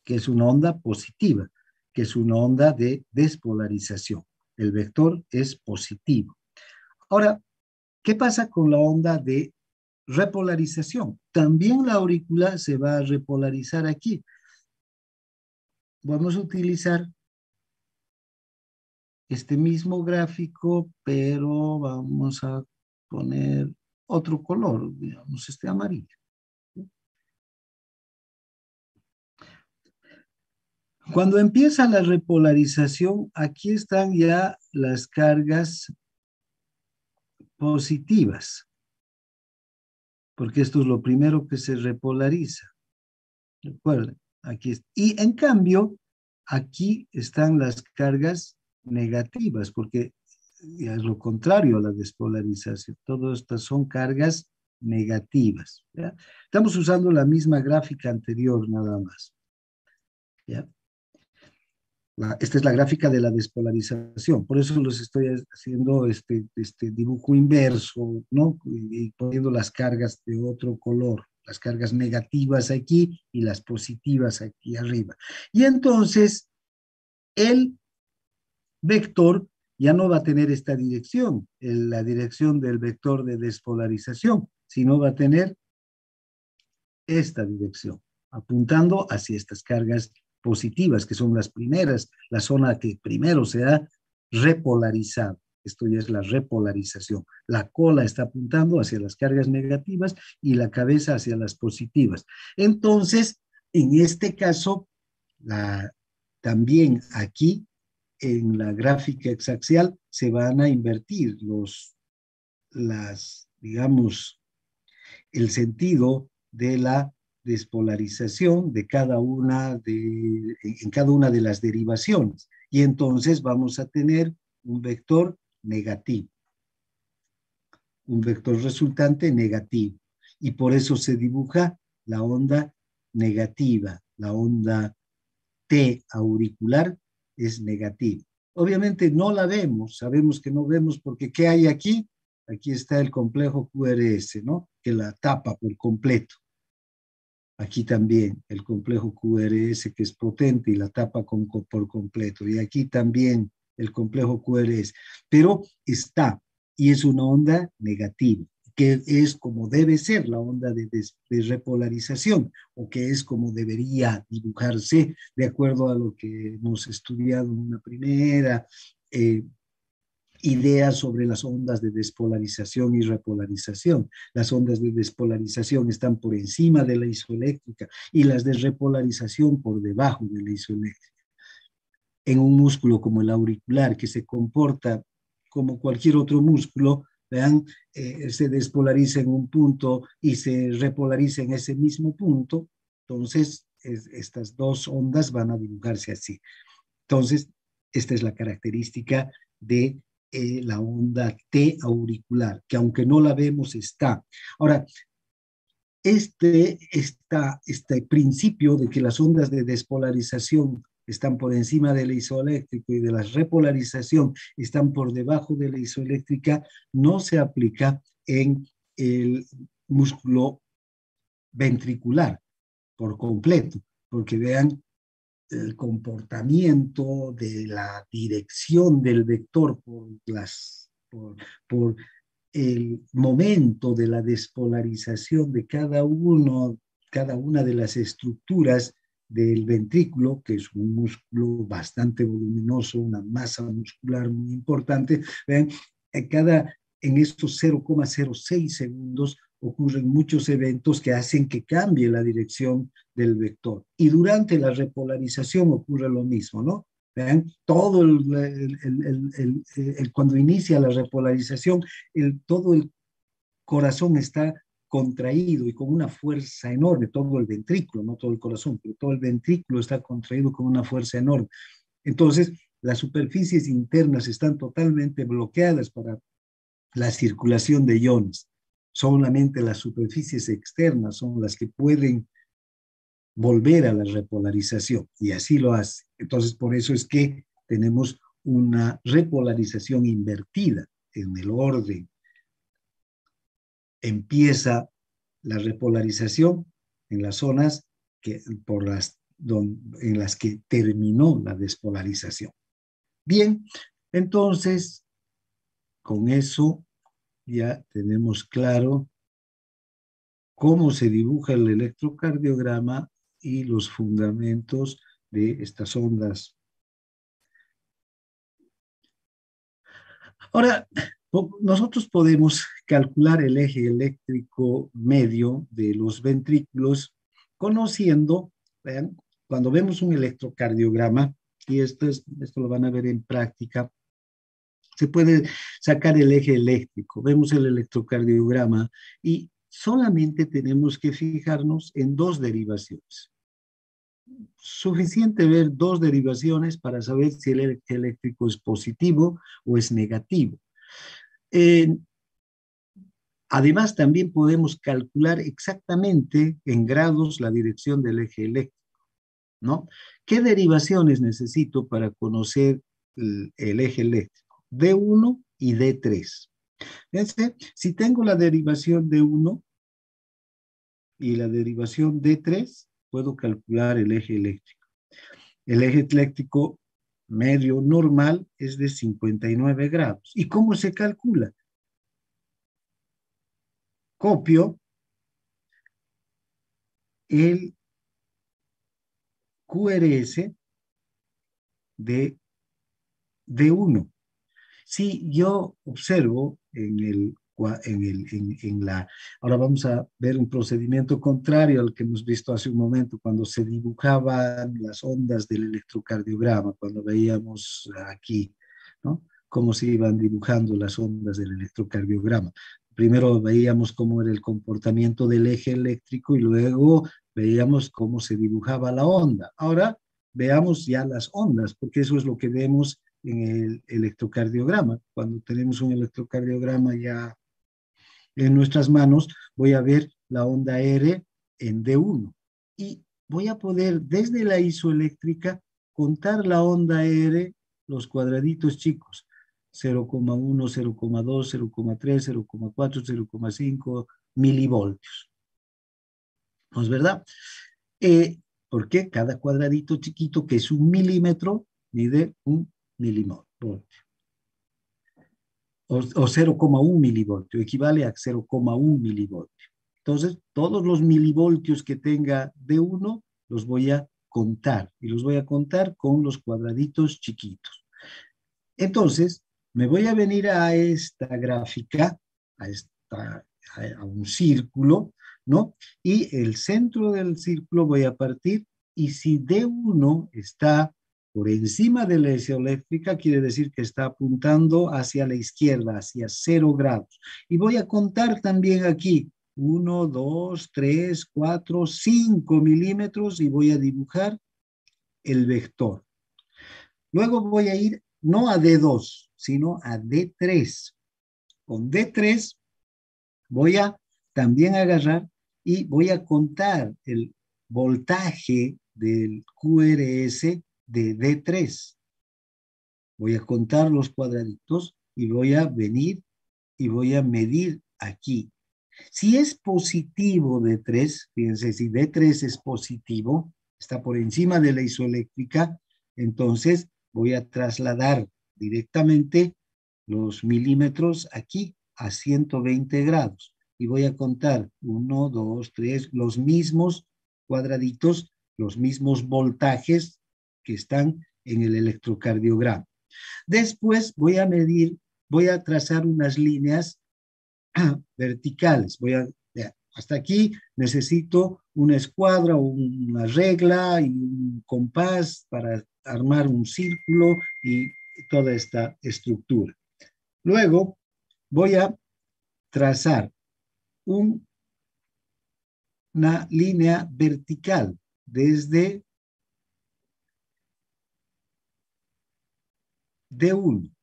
que es una onda positiva, que es una onda de despolarización. El vector es positivo. Ahora, ¿qué pasa con la onda de repolarización? También la aurícula se va a repolarizar aquí. Vamos a utilizar este mismo gráfico, pero vamos a poner otro color, digamos este amarillo. Cuando empieza la repolarización, aquí están ya las cargas positivas, porque esto es lo primero que se repolariza. Recuerden, aquí está. Y en cambio, aquí están las cargas negativas, porque es lo contrario a la despolarización. Todas estas son cargas negativas. ¿Ya? Estamos usando la misma gráfica anterior nada más. ¿Ya? Esta es la gráfica de la despolarización, por eso los estoy haciendo este dibujo inverso, ¿no? Y poniendo las cargas de otro color, las cargas negativas aquí y las positivas aquí arriba. Y entonces el vector ya no va a tener esta dirección, la dirección del vector de despolarización, sino va a tener esta dirección, apuntando hacia estas cargas positivas, que son las primeras, la zona que primero se ha repolarizado. Esto ya es la repolarización. La cola está apuntando hacia las cargas negativas y la cabeza hacia las positivas. Entonces, en este caso, también aquí, en la gráfica exaxial, se van a invertir digamos, el sentido de la despolarización de en cada una de las derivaciones. Y entonces vamos a tener un vector negativo, un vector resultante negativo. Y por eso se dibuja la onda negativa, la onda T auricular es negativa. Obviamente no la vemos, sabemos que no vemos porque ¿qué hay aquí? Aquí está el complejo QRS, ¿no? Que la tapa por completo. Aquí también el complejo QRS que es potente y la tapa por completo. Y aquí también el complejo QRS. Pero está, y es una onda negativa, que es como debe ser la onda de repolarización, o que es como debería dibujarse de acuerdo a lo que hemos estudiado en una primera ideas sobre las ondas de despolarización y repolarización. Las ondas de despolarización están por encima de la isoeléctrica y las de repolarización por debajo de la isoeléctrica. En un músculo como el auricular, que se comporta como cualquier otro músculo, vean, se despolariza en un punto y se repolariza en ese mismo punto, entonces estas dos ondas van a dibujarse así. Entonces, esta es la característica de la onda T auricular, que aunque no la vemos, está. Ahora, este principio de que las ondas de despolarización están por encima del isoeléctrico y de la repolarización están por debajo de la isoeléctrica, no se aplica en el músculo ventricular por completo, porque vean el comportamiento de la dirección del vector por el momento de la despolarización de cada una de las estructuras del ventrículo, que es un músculo bastante voluminoso, una masa muscular muy importante. Vean, en estos 0,06 segundos ocurren muchos eventos que hacen que cambie la dirección del vector. Y durante la repolarización ocurre lo mismo, ¿no? Vean, todo cuando inicia la repolarización, todo el corazón está contraído y con una fuerza enorme, todo el ventrículo, no todo el corazón, pero todo el ventrículo está contraído con una fuerza enorme. Entonces, las superficies internas están totalmente bloqueadas para la circulación de iones. Solamente las superficies externas son las que pueden volver a la repolarización, y así lo hace. Entonces, por eso es que tenemos una repolarización invertida en el orden. Empieza la repolarización en las zonas en las que terminó la despolarización. Bien, entonces, con eso ya tenemos claro cómo se dibuja el electrocardiograma y los fundamentos de estas ondas. Ahora, nosotros podemos calcular el eje eléctrico medio de los ventrículos conociendo, vean, cuando vemos un electrocardiograma, y esto lo van a ver en práctica, se puede sacar el eje eléctrico, vemos el electrocardiograma y solamente tenemos que fijarnos en dos derivaciones. Suficiente ver dos derivaciones para saber si el eje eléctrico es positivo o es negativo. Además, también podemos calcular exactamente en grados la dirección del eje eléctrico, ¿no? ¿Qué derivaciones necesito para conocer el eje eléctrico? D1 y D3. Fíjense, si tengo la derivación D1 y la derivación D3, puedo calcular el eje eléctrico. El eje eléctrico medio normal es de 59 grados. ¿Y cómo se calcula? Copio el QRS de D1. Si yo observo ahora vamos a ver un procedimiento contrario al que hemos visto hace un momento, cuando se dibujaban las ondas del electrocardiograma, cuando veíamos aquí, ¿no? Cómo se iban dibujando las ondas del electrocardiograma. Primero veíamos cómo era el comportamiento del eje eléctrico y luego veíamos cómo se dibujaba la onda. Ahora veamos ya las ondas, porque eso es lo que vemos en el electrocardiograma. Cuando tenemos un electrocardiograma ya en nuestras manos, voy a ver la onda R en D1 y voy a poder desde la isoeléctrica contar la onda R, los cuadraditos chicos, 0,1, 0,2, 0,3, 0,4, 0,5 milivoltios. ¿No es verdad? Porque cada cuadradito chiquito, que es un milímetro, mide un milivoltio. O 0,1 milivoltio, equivale a 0,1 milivoltio. Entonces, todos los milivoltios que tenga D1 los voy a contar, y los voy a contar con los cuadraditos chiquitos. Entonces, Me voy a venir a esta gráfica, a un círculo, ¿no? Y el centro del círculo voy a partir, y si D1 está por encima de la isoeléctrica, quiere decir que está apuntando hacia la izquierda, hacia 0 grados. Y voy a contar también aquí, 1, 2, 3, 4, 5 milímetros, y voy a dibujar el vector. Luego voy a ir no a D2, sino a D3. Con D3 voy a también agarrar y voy a contar el voltaje del QRS de D3. Voy a contar los cuadraditos y voy a venir y voy a medir aquí. Si es positivo D3, fíjense, si D3 es positivo, está por encima de la isoeléctrica, entonces voy a trasladar directamente los milímetros aquí a 120 grados. Y voy a contar 1, 2, 3, los mismos cuadraditos, los mismos voltajes que están en el electrocardiograma. Después voy a medir, voy a trazar unas líneas verticales. Hasta aquí necesito una escuadra, una regla y un compás para armar un círculo y toda esta estructura. Luego voy a trazar una línea vertical desde D1,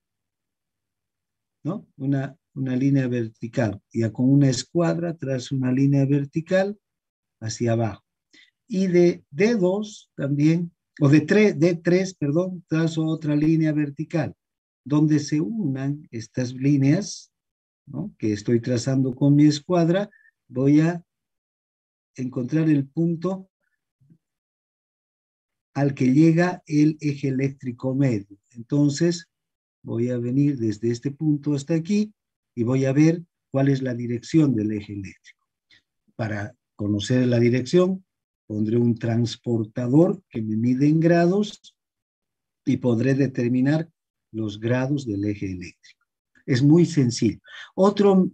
¿no? Una línea vertical. Ya con una escuadra trazo una línea vertical hacia abajo. Y de D2 también, o de D3, perdón, trazo otra línea vertical, donde se unan estas líneas, ¿no?, que estoy trazando con mi escuadra. Voy a encontrar el punto al que llega el eje eléctrico medio. Entonces, voy a venir desde este punto hasta aquí y voy a ver cuál es la dirección del eje eléctrico. Para conocer la dirección, pondré un transportador que me mide en grados y podré determinar los grados del eje eléctrico. Es muy sencillo. Otro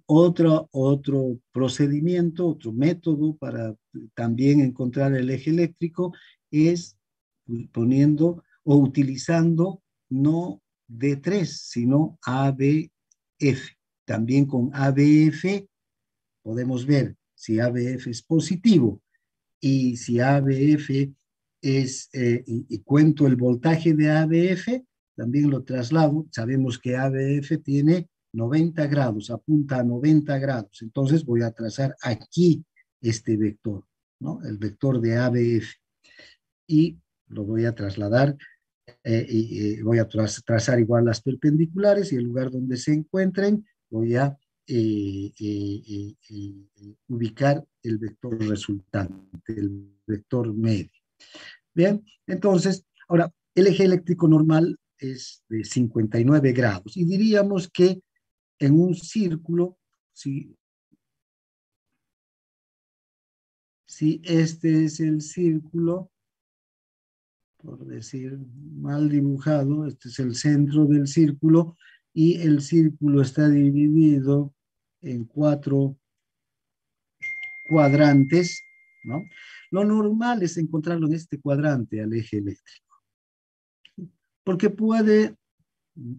procedimiento, otro método para también encontrar el eje eléctrico es poniendo o utilizando no D3, sino ABF. También con ABF podemos ver si ABF es positivo, y si ABF es, y cuento el voltaje de ABF, también lo traslado. Sabemos que ABF tiene 90 grados, apunta a 90 grados. Entonces voy a trazar aquí este vector, ¿no? El vector de ABF. Y lo voy a trasladar, voy a trazar igual las perpendiculares, y el lugar donde se encuentren voy a ubicar el vector resultante, el vector medio. Bien, entonces, ahora, el eje eléctrico normal es de 59 grados, y diríamos que en un círculo, si este es el círculo, por decir mal dibujado, este es el centro del círculo, y el círculo está dividido en 4 cuadrantes, ¿no? Lo normal es encontrarlo en este cuadrante al eje eléctrico, porque puede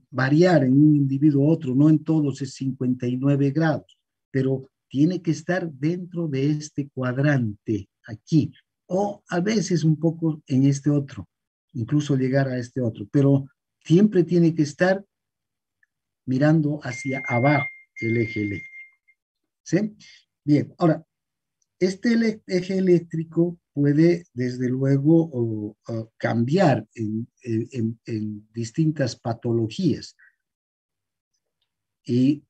variar en un individuo u otro, no en todos es 59 grados, pero tiene que estar dentro de este cuadrante aquí, o a veces un poco en este otro, incluso llegar a este otro, pero siempre tiene que estar mirando hacia abajo el eje eléctrico. ¿Sí? Bien, ahora, este eje eléctrico puede, desde luego, cambiar en distintas patologías. Y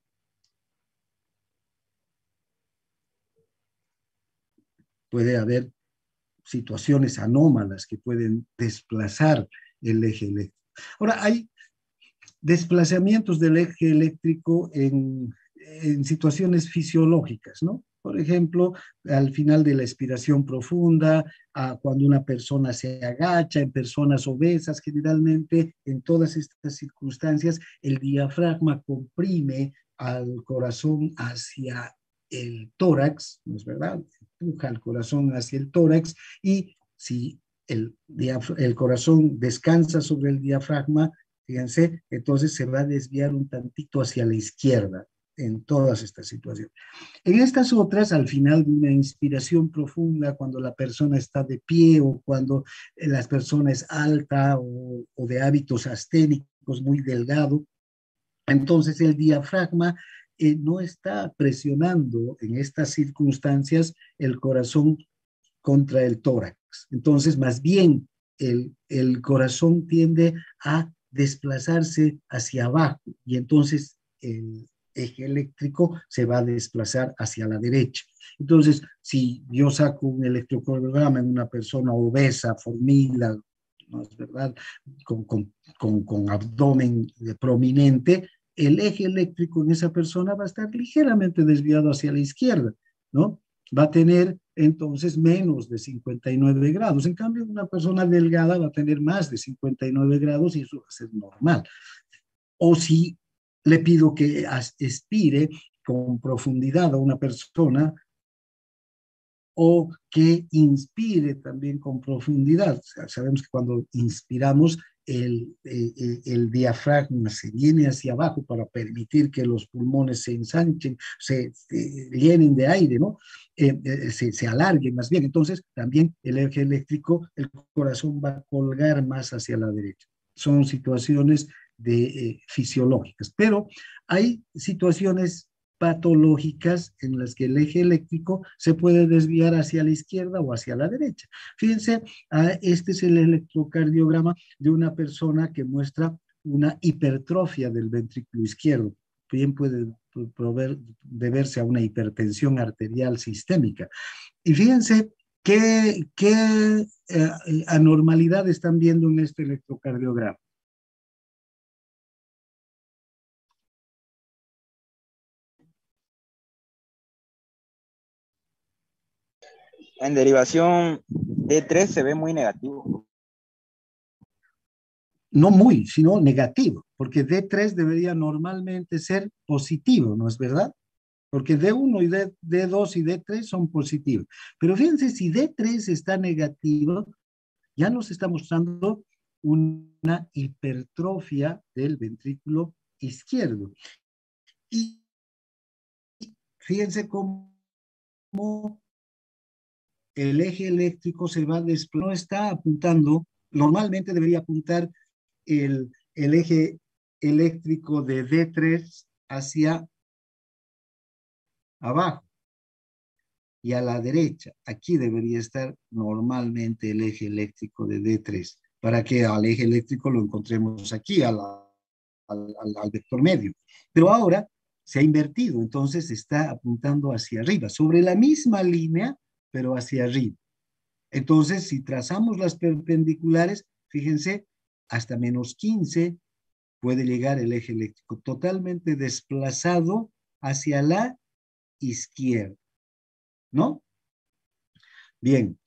puede haber situaciones anómalas que pueden desplazar el eje eléctrico. Ahora, hay desplazamientos del eje eléctrico en situaciones fisiológicas, ¿no? Por ejemplo, al final de la expiración profunda, cuando una persona se agacha, en personas obesas, generalmente en todas estas circunstancias, el diafragma comprime al corazón hacia el tórax, ¿no es verdad? Empuja al corazón hacia el tórax y si el corazón descansa sobre el diafragma, fíjense, entonces se va a desviar un tantito hacia la izquierda en todas estas situaciones. En estas otras, al final de una inspiración profunda, cuando la persona está de pie o cuando la persona es alta o de hábitos asténicos, muy delgado, entonces el diafragma no está presionando en estas circunstancias el corazón contra el tórax. Entonces, más bien, el corazón tiende a desplazarse hacia abajo y entonces el eje eléctrico se va a desplazar hacia la derecha. Entonces, si yo saco un electrocardiograma en una persona obesa, formida, ¿no es verdad?, con abdomen prominente, el eje eléctrico en esa persona va a estar ligeramente desviado hacia la izquierda, ¿no? Va a tener entonces menos de 59 grados. En cambio, una persona delgada va a tener más de 59 grados y eso va a ser normal. O si le pido que expire con profundidad a una persona o que inspire también con profundidad. O sea, sabemos que cuando inspiramos el diafragma se viene hacia abajo para permitir que los pulmones se ensanchen, se llenen de aire, ¿no? Se alarguen más bien. Entonces, también el eje eléctrico, el corazón va a colgar más hacia la derecha. Son situaciones fisiológicas, pero hay situaciones patológicas en las que el eje eléctrico se puede desviar hacia la izquierda o hacia la derecha. Fíjense, este es el electrocardiograma de una persona que muestra una hipertrofia del ventrículo izquierdo. Bien puede deberse a una hipertensión arterial sistémica. Y fíjense qué anormalidad están viendo en este electrocardiograma. En derivación D3 se ve muy negativo. No muy, sino negativo, porque D3 debería normalmente ser positivo, ¿no es verdad? Porque D1 y D2 y D3 son positivos. Pero fíjense, si D3 está negativo, ya nos está mostrando una hipertrofia del ventrículo izquierdo. Y fíjense cómo el eje eléctrico se va no está apuntando, normalmente debería apuntar el eje eléctrico de D3 hacia abajo y a la derecha. Aquí debería estar normalmente el eje eléctrico de D3, para que al eje eléctrico lo encontremos aquí, al vector medio. Pero ahora se ha invertido, entonces está apuntando hacia arriba, sobre la misma línea, pero hacia arriba. Entonces, si trazamos las perpendiculares, fíjense, hasta menos 15 puede llegar el eje eléctrico, totalmente desplazado hacia la izquierda, ¿no? Bien,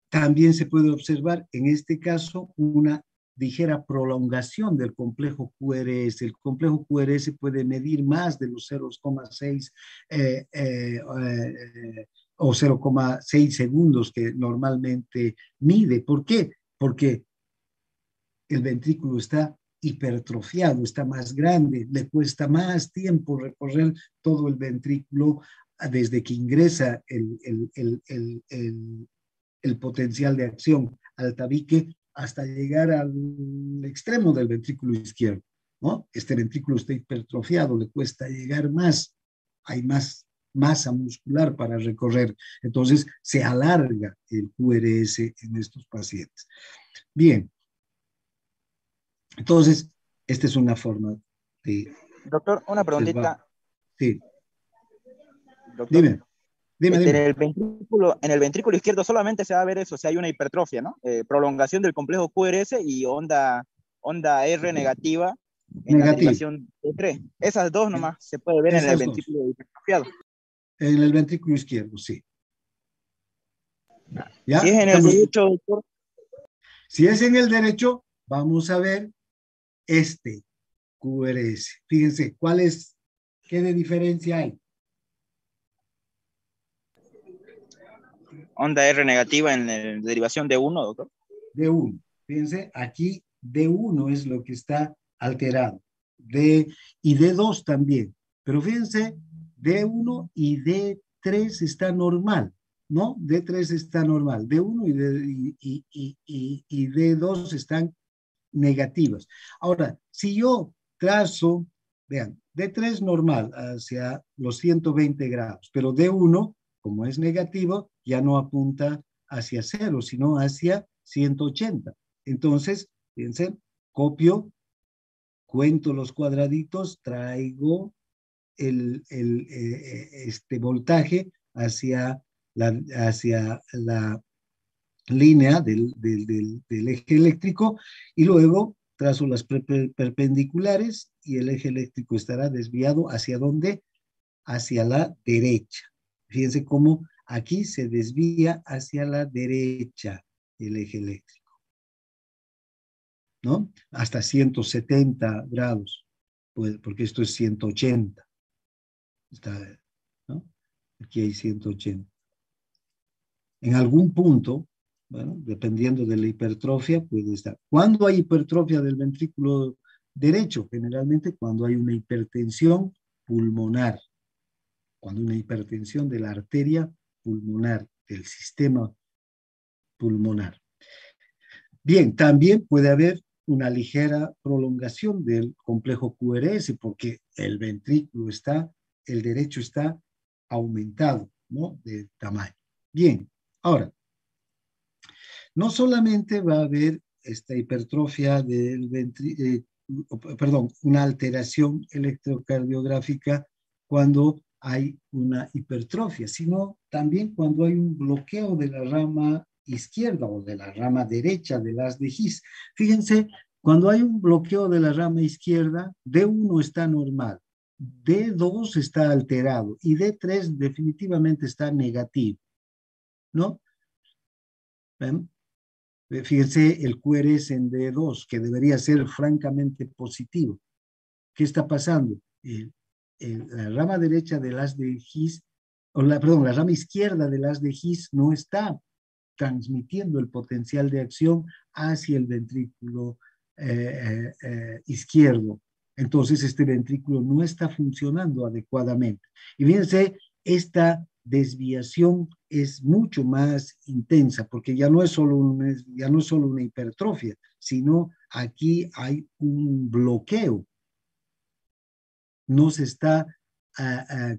también se puede observar en este caso una ligera prolongación del complejo QRS. El complejo QRS puede medir más de los 0,6 o 0,6 segundos que normalmente mide. ¿Por qué? Porque el ventrículo está hipertrofiado, está más grande, le cuesta más tiempo recorrer todo el ventrículo desde que ingresa el potencial de acción al tabique hasta llegar al extremo del ventrículo izquierdo, ¿no? Este ventrículo está hipertrofiado, le cuesta llegar más, hay más masa muscular para recorrer, entonces se alarga el QRS en estos pacientes. Bien, entonces, esta es una forma de Doctor, una observar. preguntita. Sí, Doctor, dime. en el ventrículo izquierdo solamente se va a ver eso, si hay una hipertrofia, ¿no? Prolongación del complejo QRS y onda R negativa en la Negativo. derivación D3. Esas dos nomás se puede ver en el Esas dos. ventrículo hipertrofiado. En el ventrículo izquierdo, sí. ¿Ya? Si es en el Estamos, derecho, doctor. si es en el derecho, vamos a ver este QRS. Fíjense, ¿qué de diferencia hay? Onda R negativa en la derivación de 1, doctor. D1. Fíjense, aquí D1 es lo que está alterado. Y D2 también. Pero fíjense, D1 y D3 está normal, ¿no? D3 está normal. D1 y D2 están negativas. Ahora, si yo trazo, vean, D3 normal hacia los 120 grados, pero D1, como es negativo, ya no apunta hacia 0, sino hacia 180. Entonces, fíjense, copio, cuento los cuadraditos, traigo este voltaje hacia la línea del eje eléctrico y luego trazo las perpendiculares y el eje eléctrico estará desviado ¿hacia dónde? Hacia la derecha. Fíjense cómo aquí se desvía hacia la derecha el eje eléctrico, ¿no? Hasta 170 grados, pues, porque esto es 180. Está, ¿no? Aquí hay 180. En algún punto, bueno, dependiendo de la hipertrofia, puede estar. ¿Cuándo hay hipertrofia del ventrículo derecho? Generalmente cuando hay una hipertensión pulmonar, cuando hay una hipertensión de la arteria pulmonar, del sistema pulmonar. Bien, también puede haber una ligera prolongación del complejo QRS porque el ventrículo el derecho está aumentado, ¿no? De tamaño. Bien, ahora, no solamente va a haber esta hipertrofia perdón, una alteración electrocardiográfica cuando hay una hipertrofia, sino también cuando hay un bloqueo de la rama izquierda o de la rama derecha del haz de His. Fíjense, cuando hay un bloqueo de la rama izquierda, D1 está normal, D2 está alterado y D3 definitivamente está negativo, ¿no? ¿Ven? Fíjense el QRS en D2, que debería ser francamente positivo. ¿Qué está pasando? La rama derecha del haz de His, perdón, la rama izquierda del haz de His no está transmitiendo el potencial de acción hacia el ventrículo izquierdo. Entonces, este ventrículo no está funcionando adecuadamente. Y fíjense, esta desviación es mucho más intensa, porque ya no es solo una hipertrofia, sino aquí hay un bloqueo. No se está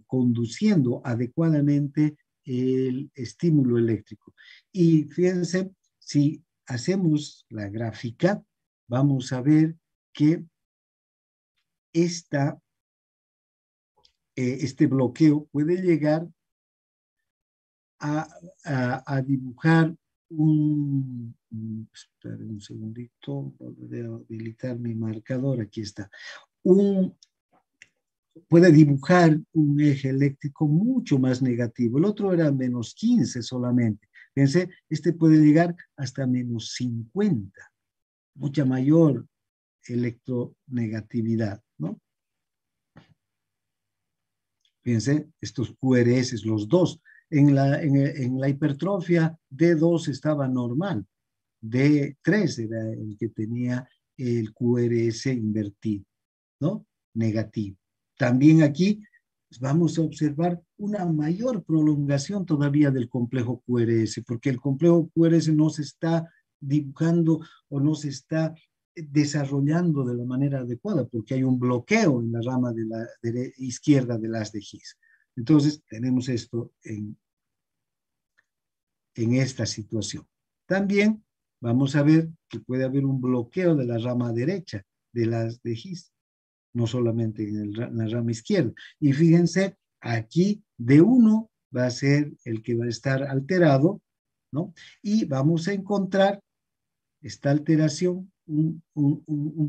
conduciendo adecuadamente el estímulo eléctrico. Y fíjense, si hacemos la gráfica, vamos a ver que este bloqueo puede llegar a dibujar espera un segundito, voy a habilitar mi marcador, aquí está, puede dibujar un eje eléctrico mucho más negativo. El otro era menos 15 solamente. Fíjense, este puede llegar hasta menos 50, mucha mayor electronegatividad, ¿no? Fíjense, estos QRS, los dos. En la hipertrofia, D2 estaba normal, D3 era el que tenía el QRS invertido, ¿no? Negativo. También aquí vamos a observar una mayor prolongación todavía del complejo QRS, porque el complejo QRS no se está dibujando o no se está desarrollando de la manera adecuada, porque hay un bloqueo en la rama de la izquierda del haz de His. Entonces, tenemos esto en esta situación. También vamos a ver que puede haber un bloqueo de la rama derecha del haz de His, no solamente en la rama izquierda. Y fíjense, aquí D1 va a ser el que va a estar alterado, ¿no? Y vamos a encontrar esta alteración, un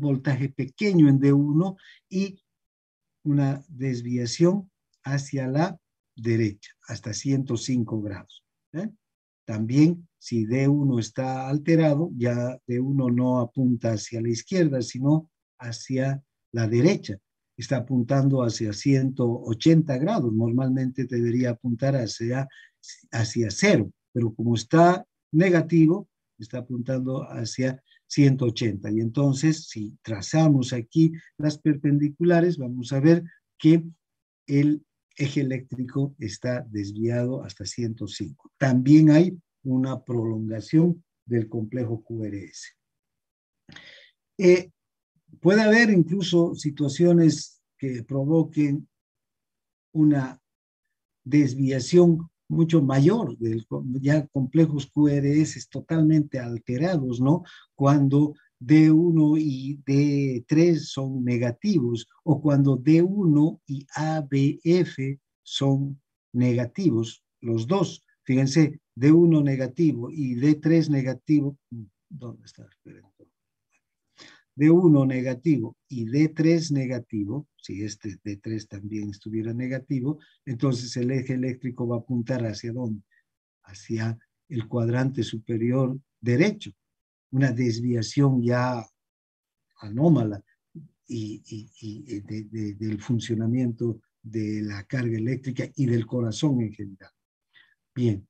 voltaje pequeño en D1 y una desviación hacia la derecha, hasta 105 grados. También, si D1 está alterado, ya D1 no apunta hacia la izquierda, sino hacia la derecha. Está apuntando hacia 180 grados. Normalmente debería apuntar hacia 0, pero como está negativo, está apuntando hacia 180. Y entonces, si trazamos aquí las perpendiculares, vamos a ver que el eje eléctrico está desviado hasta 105. También hay una prolongación del complejo QRS. Puede haber incluso situaciones que provoquen una desviación mucho mayor, ya complejos QRS totalmente alterados, ¿no? Cuando D1 y D3 son negativos, o cuando D1 y ABF son negativos, los dos. Fíjense, D1 negativo y D3 negativo. ¿Dónde está? D1 negativo y D3 negativo, si este D3 también estuviera negativo, entonces el eje eléctrico va a apuntar ¿hacia dónde? Hacia el cuadrante superior derecho, una desviación ya anómala del funcionamiento de la carga eléctrica y del corazón en general. Bien.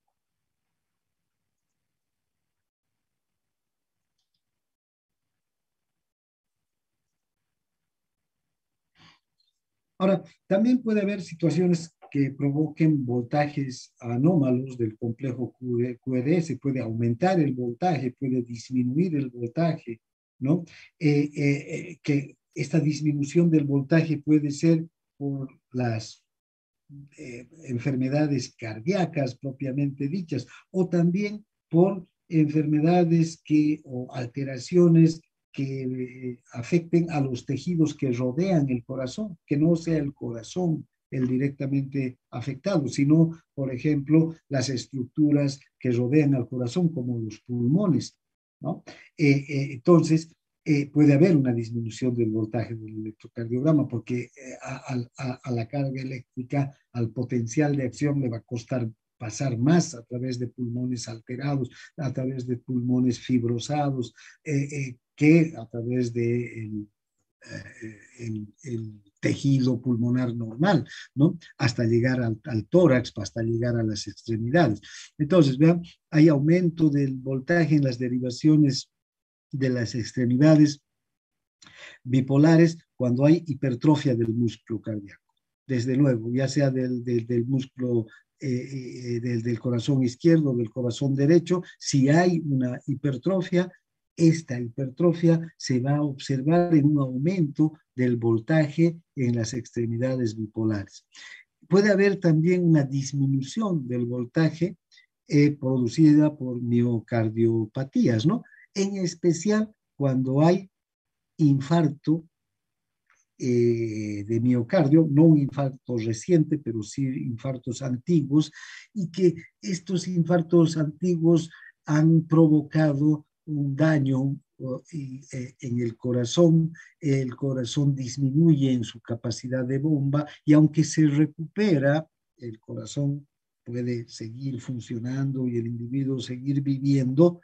Ahora, también puede haber situaciones que provoquen voltajes anómalos del complejo QRS. Puede aumentar el voltaje, puede disminuir el voltaje, ¿no? Que esta disminución del voltaje puede ser por las enfermedades cardíacas propiamente dichas, o también por enfermedades o alteraciones que afecten a los tejidos que rodean el corazón, que no sea el corazón el directamente afectado, sino, por ejemplo, las estructuras que rodean al corazón, como los pulmones, ¿no? Entonces, puede haber una disminución del voltaje del electrocardiograma, porque a la carga eléctrica, al potencial de acción, le va a costar pasar más a través de pulmones alterados, a través de pulmones fibrosados, que a través de el tejido pulmonar normal, ¿no? Hasta llegar al tórax, hasta llegar a las extremidades. Entonces, vean, hay aumento del voltaje en las derivaciones de las extremidades bipolares cuando hay hipertrofia del músculo cardíaco. Desde luego, ya sea del músculo del corazón izquierdo, del corazón derecho, si hay una hipertrofia, esta hipertrofia se va a observar en un aumento del voltaje en las extremidades bipolares. Puede haber también una disminución del voltaje producida por miocardiopatías, ¿no? En especial cuando hay infarto de miocardio, no un infarto reciente, pero sí infartos antiguos, y que estos infartos antiguos han provocado un daño en el corazón disminuye en su capacidad de bomba, y aunque se recupera, el corazón puede seguir funcionando y el individuo seguir viviendo,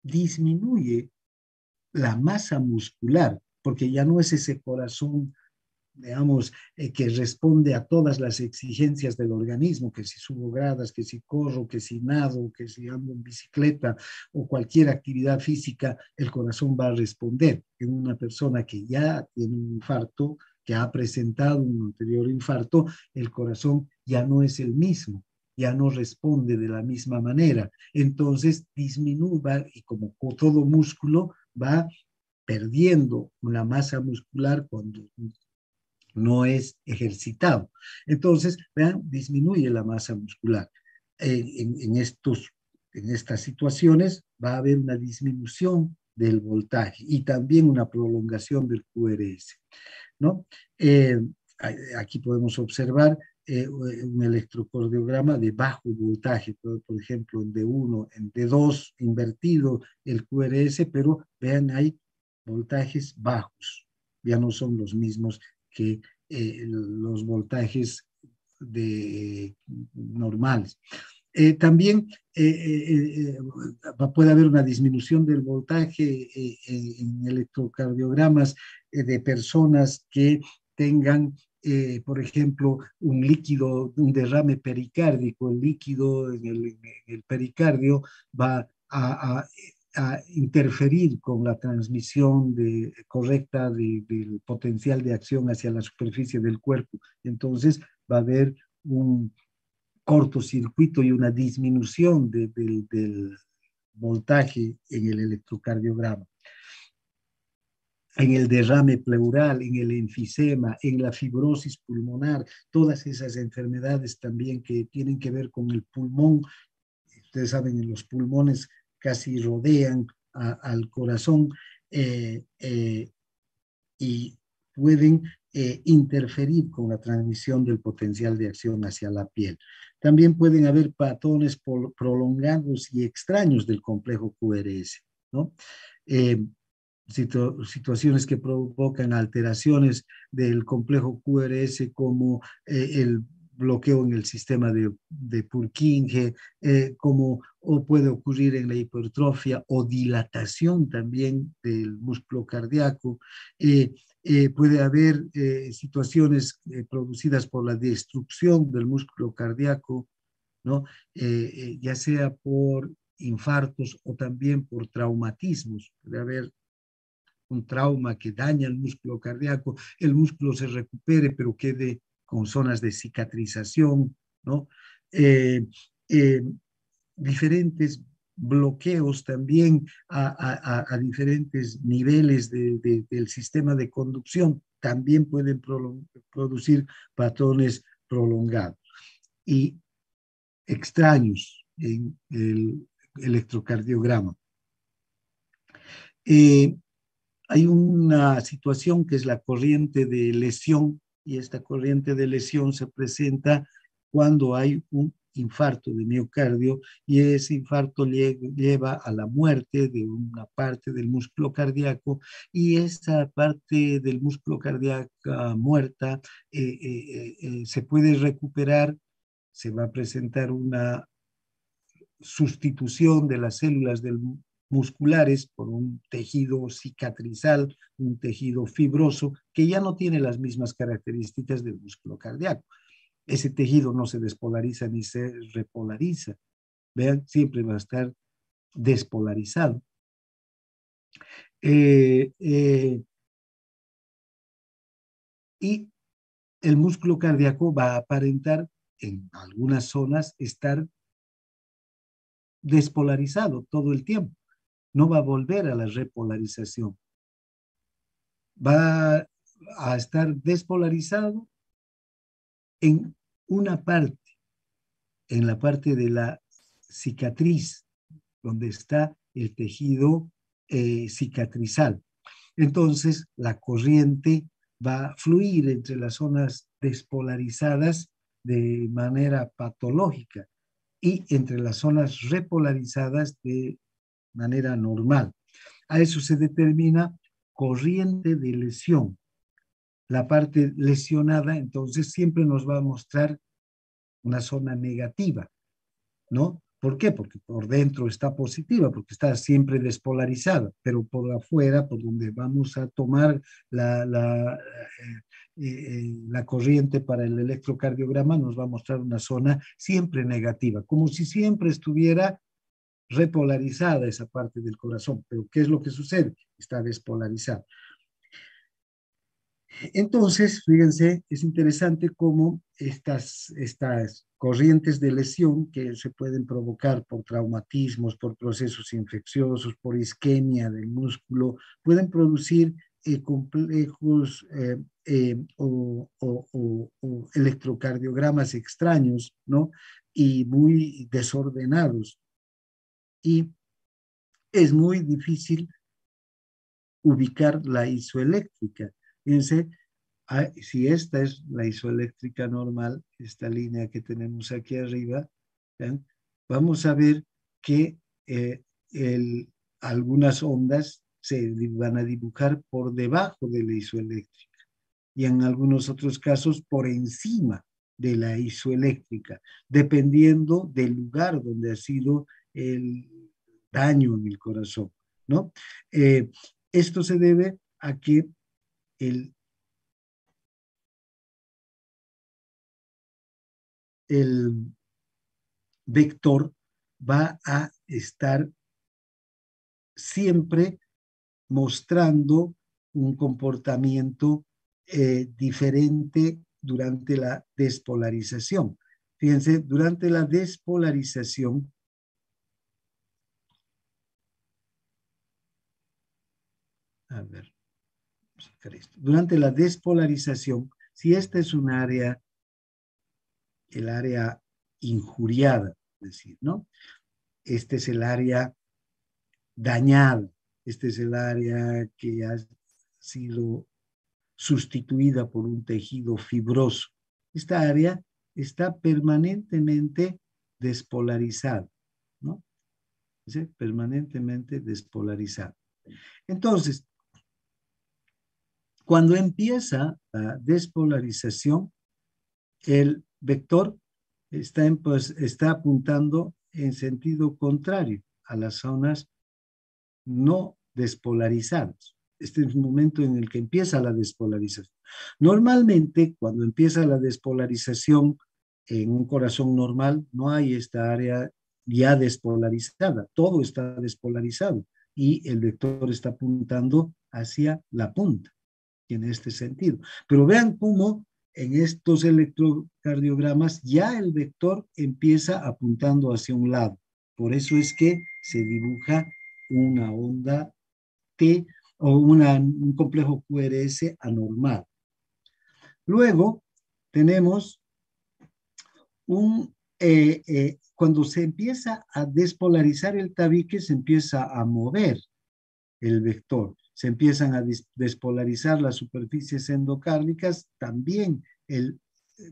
disminuye la masa muscular, porque ya no es ese corazón, digamos, que responde a todas las exigencias del organismo, que si subo gradas, que si corro, que si nado, que si ando en bicicleta o cualquier actividad física, el corazón va a responder. En una persona que ya tiene un infarto, que ha presentado un anterior infarto, el corazón ya no es el mismo, ya no responde de la misma manera. Entonces disminuye, y como todo músculo va perdiendo una masa muscular cuando no es ejercitado. Entonces, vean, disminuye la masa muscular. En estas situaciones va a haber una disminución del voltaje y también una prolongación del QRS, ¿no? Aquí podemos observar un electrocardiograma de bajo voltaje, por ejemplo, en D1, en D2, invertido el QRS, pero vean, hay voltajes bajos, ya no son los mismos que los voltajes normales. También puede haber una disminución del voltaje en electrocardiogramas de personas que tengan, por ejemplo, un líquido, un derrame pericárdico. El líquido en el pericardio va a interferir con la transmisión correcta del potencial de acción hacia la superficie del cuerpo. Entonces va a haber un cortocircuito y una disminución del voltaje en el electrocardiograma. En el derrame pleural, en el enfisema, en la fibrosis pulmonar, todas esas enfermedades también que tienen que ver con el pulmón. Ustedes saben, en los pulmones casi rodean al corazón y pueden interferir con la transmisión del potencial de acción hacia la piel. También pueden haber patrones prolongados y extraños del complejo QRS, ¿no? Situaciones que provocan alteraciones del complejo QRS como el bloqueo en el sistema de Purkinje, como o puede ocurrir en la hipertrofia o dilatación también del músculo cardíaco. Puede haber situaciones producidas por la destrucción del músculo cardíaco, ¿no? Ya sea por infartos o también por traumatismos. Puede haber un trauma que daña el músculo cardíaco, el músculo se recupere, pero quede con zonas de cicatrización, ¿no? Diferentes bloqueos también a diferentes niveles del sistema de conducción también pueden producir patrones prolongados y extraños en el electrocardiograma. Hay una situación que es la corriente de lesión, y esta corriente de lesión se presenta cuando hay un infarto de miocardio, y ese infarto lleva a la muerte de una parte del músculo cardíaco, y esa parte del músculo cardíaco muerta se puede recuperar, se va a presentar una sustitución de las células musculares por un tejido cicatrizal, un tejido fibroso, que ya no tiene las mismas características del músculo cardíaco. Ese tejido no se despolariza ni se repolariza. Vean, siempre va a estar despolarizado. Y el músculo cardíaco va a aparentar en algunas zonas estar despolarizado todo el tiempo. No va a volver a la repolarización. Va a estar despolarizado en una parte, en la parte de la cicatriz, donde está el tejido cicatrizal. Entonces, la corriente va a fluir entre las zonas despolarizadas de manera patológica y entre las zonas repolarizadas de manera normal. A eso se determina corriente de lesión. La parte lesionada, entonces, siempre nos va a mostrar una zona negativa, ¿no? ¿Por qué? Porque por dentro está positiva, porque está siempre despolarizada, pero por afuera, por donde vamos a tomar la corriente para el electrocardiograma, nos va a mostrar una zona siempre negativa, como si siempre estuviera repolarizada esa parte del corazón. Pero ¿qué es lo que sucede? Está despolarizada. Entonces, fíjense, es interesante cómo estas corrientes de lesión que se pueden provocar por traumatismos, por procesos infecciosos, por isquemia del músculo, pueden producir complejos o electrocardiogramas extraños, ¿no? Y muy desordenados. Y es muy difícil ubicar la isoeléctrica. Fíjense, si esta es la isoeléctrica normal, esta línea que tenemos aquí arriba, ¿ven? Vamos a ver que algunas ondas se van a dibujar por debajo de la isoeléctrica y en algunos otros casos por encima de la isoeléctrica, dependiendo del lugar donde ha sido el daño en el corazón, ¿no? Esto se debe a que el vector va a estar siempre mostrando un comportamiento diferente durante la despolarización. Fíjense, durante la despolarización, a ver, durante la despolarización, si esta es un área, el área injuriada, es decir, ¿no? Este es el área dañada, este es el área que ha sido sustituida por un tejido fibroso. Esta área está permanentemente despolarizada, ¿no? ¿Sí? Permanentemente despolarizada. Entonces, cuando empieza la despolarización, el vector está apuntando en sentido contrario a las zonas no despolarizadas. Este es el momento en el que empieza la despolarización. Normalmente, cuando empieza la despolarización en un corazón normal, no hay esta área ya despolarizada, todo está despolarizado y el vector está apuntando hacia la punta, en este sentido. Pero vean cómo en estos electrocardiogramas ya el vector empieza apuntando hacia un lado. Por eso es que se dibuja una onda T o un complejo QRS anormal. Luego tenemos cuando se empieza a despolarizar el tabique, se empieza a mover el vector. Se empiezan a despolarizar las superficies endocárdicas, también el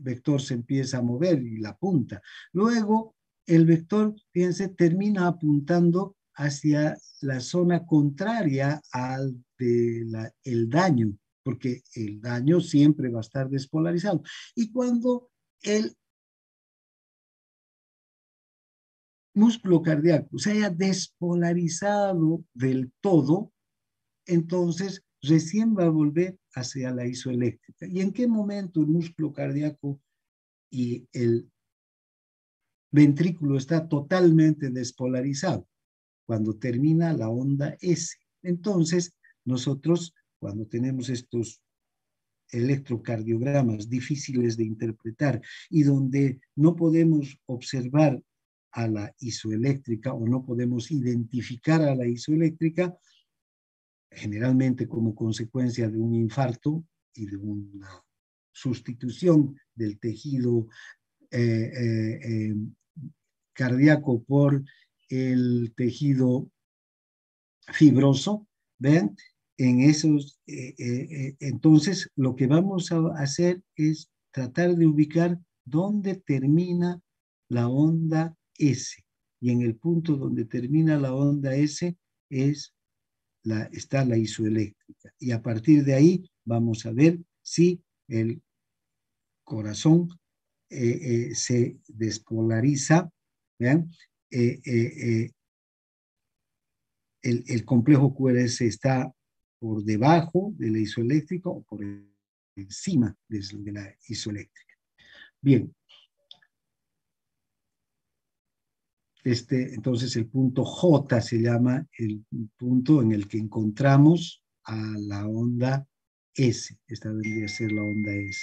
vector se empieza a mover y la punta. Luego, el vector, fíjense, termina apuntando hacia la zona contraria al el daño, porque el daño siempre va a estar despolarizado. Y cuando el músculo cardíaco se haya despolarizado del todo, entonces recién va a volver hacia la isoeléctrica. ¿Y en qué momento el músculo cardíaco y el ventrículo está totalmente despolarizado? Cuando termina la onda S. Entonces, nosotros, cuando tenemos estos electrocardiogramas difíciles de interpretar y donde no podemos observar a la isoeléctrica o no podemos identificar a la isoeléctrica, generalmente como consecuencia de un infarto y de una sustitución del tejido cardíaco por el tejido fibroso, ¿ven? En esos, entonces lo que vamos a hacer es tratar de ubicar dónde termina la onda S. Y en el punto donde termina la onda S está la isoeléctrica. Y a partir de ahí vamos a ver si el corazón se despolariza, ¿vean? El complejo QRS está por debajo de la isoeléctrica o por encima de la isoeléctrica. Bien. Entonces el punto J se llama el punto en el que encontramos a la onda S. Esta vendría a ser la onda S.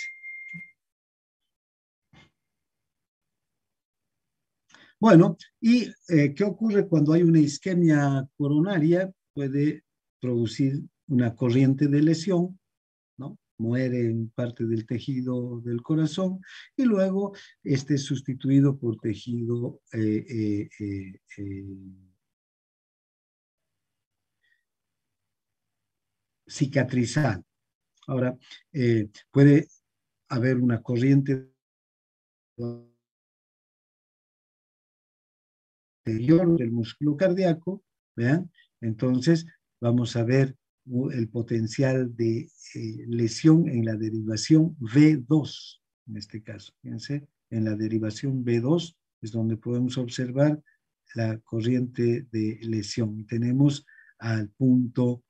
Bueno, ¿y qué ocurre cuando hay una isquemia coronaria? Puede producir una corriente de lesión, ¿no? Muere en parte del tejido del corazón y luego es sustituido por tejido cicatrizal. Ahora, puede haber una corriente anterior del músculo cardíaco, ¿vean? Entonces, vamos a ver el potencial de lesión en la derivación V2. en este caso. Fíjense, en la derivación B2 es donde podemos observar la corriente de lesión. Y tenemos al punto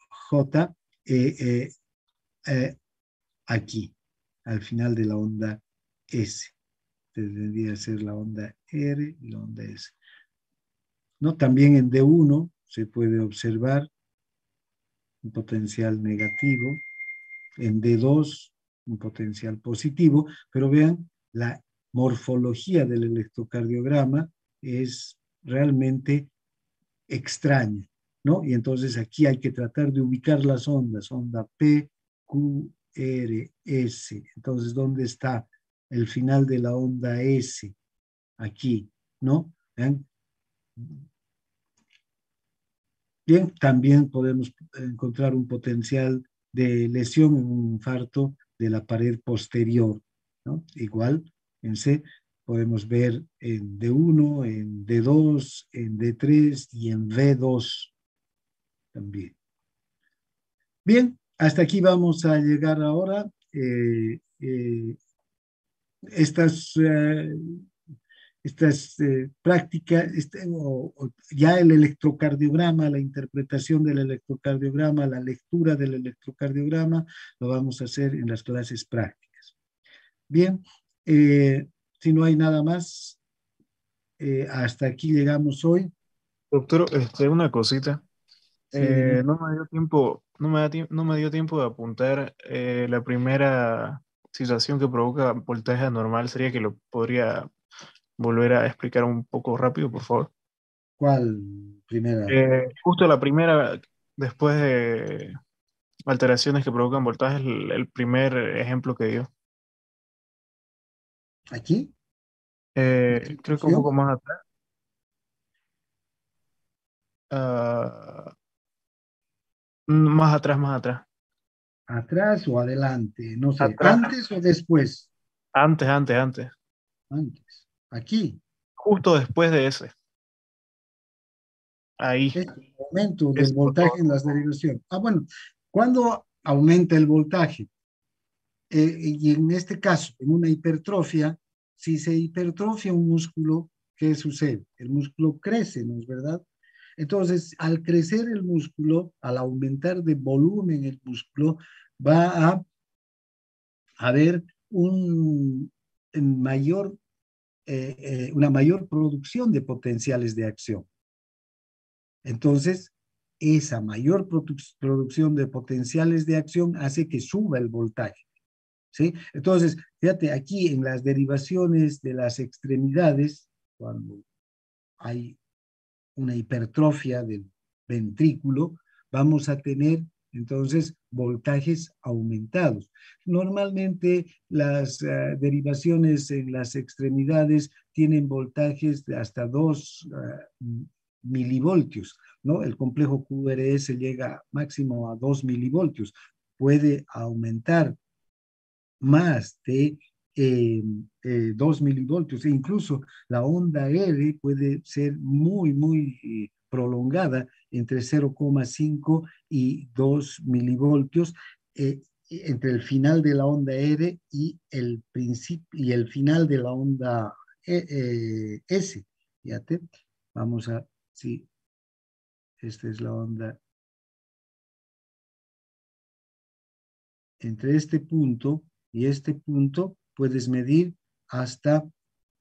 J aquí, al final de la onda S. Debería ser la onda R y la onda S. ¿No? También en D1 se puede observar un potencial negativo, en D2 un potencial positivo, pero vean, la morfología del electrocardiograma es realmente extraña, ¿no? Y entonces aquí hay que tratar de ubicar las ondas, onda P, Q, R, S. Entonces, ¿dónde está el final de la onda S? Aquí, ¿no? ¿Vean? Bien, también podemos encontrar un potencial de lesión en un infarto de la pared posterior, ¿no? Igual, en C, podemos ver en D1, en D2, en D3 y en V2 también. Bien, hasta aquí vamos a llegar ahora. Estas prácticas, ya el electrocardiograma, la interpretación del electrocardiograma, la lectura del electrocardiograma, lo vamos a hacer en las clases prácticas. Bien, si no hay nada más, hasta aquí llegamos hoy. Doctor, una cosita. Sí, dime. No me dio tiempo, no me dio tiempo de apuntar la primera situación que provoca voltaje anormal. Sería que lo podría volver a explicar un poco rápido, por favor. ¿Cuál primera? Justo la primera, después de alteraciones que provocan voltaje, el primer ejemplo que dio. ¿Aquí? Creo que un poco ¿Introducción? más atrás. Ah, más atrás, más atrás. ¿Atrás o adelante? No sé, Atrás, ¿antes o después? antes. Antes. Aquí. Justo después de ese. Ahí. Es el aumento del Ese, por voltaje favor. en las derivaciones. Bueno, ¿cuándo aumenta el voltaje? Y en este caso, en una hipertrofia, si se hipertrofia un músculo, ¿qué sucede? El músculo crece, ¿no es verdad? Entonces, al crecer el músculo, al aumentar de volumen el músculo, va a haber mayor, una mayor producción de potenciales de acción. Entonces, esa mayor producción de potenciales de acción hace que suba el voltaje, ¿sí? Entonces, fíjate, aquí en las derivaciones de las extremidades, cuando hay una hipertrofia del ventrículo, vamos a tener entonces voltajes aumentados. Normalmente las derivaciones en las extremidades tienen voltajes de hasta 2 milivoltios, ¿no? El complejo QRS llega máximo a 2 milivoltios. Puede aumentar más de 2 milivoltios, e incluso la onda R puede ser muy prolongada entre 0,5 y 2 milivoltios, entre el final de la onda R y el principio y el final de la onda S. Fíjate, vamos a, sí, esta es la onda. Entre este punto y este punto puedes medir hasta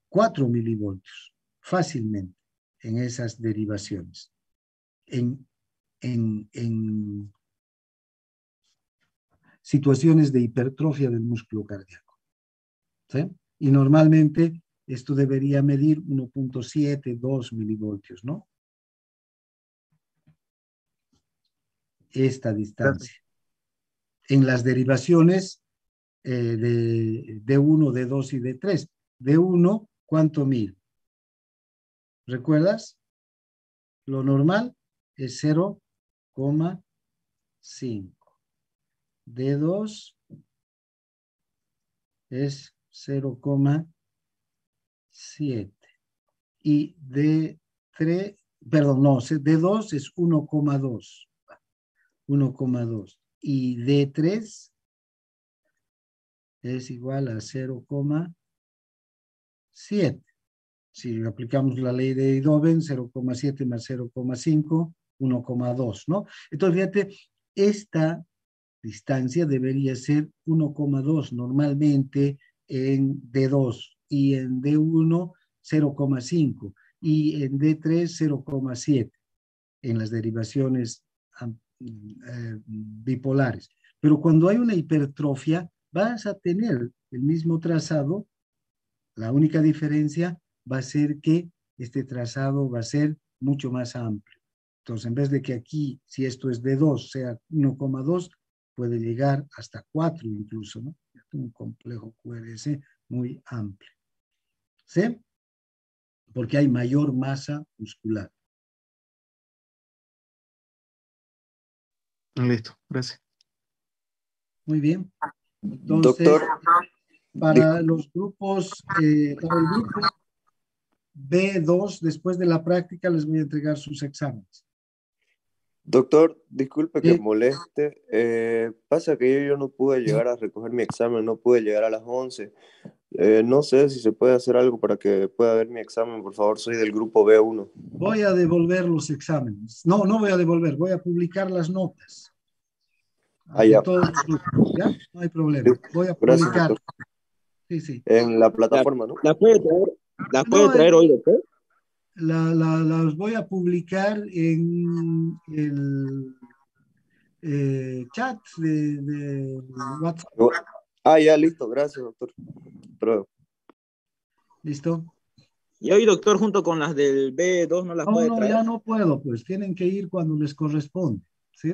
4 milivoltios fácilmente en esas derivaciones. En situaciones de hipertrofia del músculo cardíaco, ¿sí? Y normalmente esto debería medir 1.7, 2 milivoltios, ¿no? Esta Gracias. distancia. En las derivaciones de D1, D2 y D3. D1, ¿cuánto mide? ¿Recuerdas? Lo normal es 0,5. D2 es 0,7. Y D3, perdón, no, D2 es 1,2. 1,2. Y D3 es igual a 0,7. Si aplicamos la ley de Eidhoven, 0,7 más 0,5, 1,2, ¿no? Entonces, fíjate, esta distancia debería ser 1,2 normalmente en D2 y en D1 0,5 y en D3 0,7 en las derivaciones bipolares. Pero cuando hay una hipertrofia, vas a tener el mismo trazado. La única diferencia va a ser que este trazado va a ser mucho más amplio. Entonces, en vez de que aquí, si esto es D2, sea 1,2, puede llegar hasta 4 incluso, ¿no? Un complejo QRS muy amplio. ¿Sí? Porque hay mayor masa muscular. Listo, gracias. Muy bien. Entonces, Doctor, para los grupos, para el grupo B2, después de la práctica, les voy a entregar sus exámenes. doctor, disculpe que Sí. moleste. Pasa que yo no pude llegar a recoger mi examen, no pude llegar a las 11. No sé si se puede hacer algo para que pueda ver mi examen, por favor. Soy del grupo B1. Voy a devolver los exámenes. No, no voy a devolver, voy a publicar las notas. Ah, ya. De todos los grupos, ¿ya? No hay problema. Voy a Gracias, publicar. doctor. Sí, sí. En la plataforma, ¿no? ¿La puede No, traer hoy, doctor? las voy a publicar en el chat de WhatsApp. Ah, ya, listo. Gracias, doctor. Prueba. ¿Listo? Y hoy, doctor, junto con las del B2, ¿no las No, puede no, traer? ya no puedo, pues tienen que ir cuando les corresponde, ¿sí?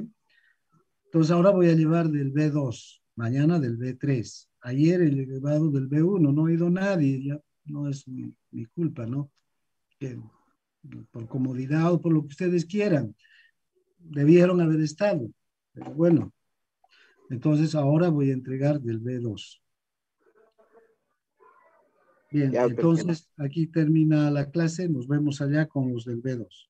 Entonces ahora voy a llevar del B2, mañana del B3. Ayer el llevado del B1, no ha ido nadie, ya no es mi culpa, ¿no? Que, por comodidad o por lo que ustedes quieran, debieron haber estado, pero bueno, entonces ahora voy a entregar del B2. Bien, Ya, perfecto. entonces aquí termina la clase, nos vemos allá con los del B2.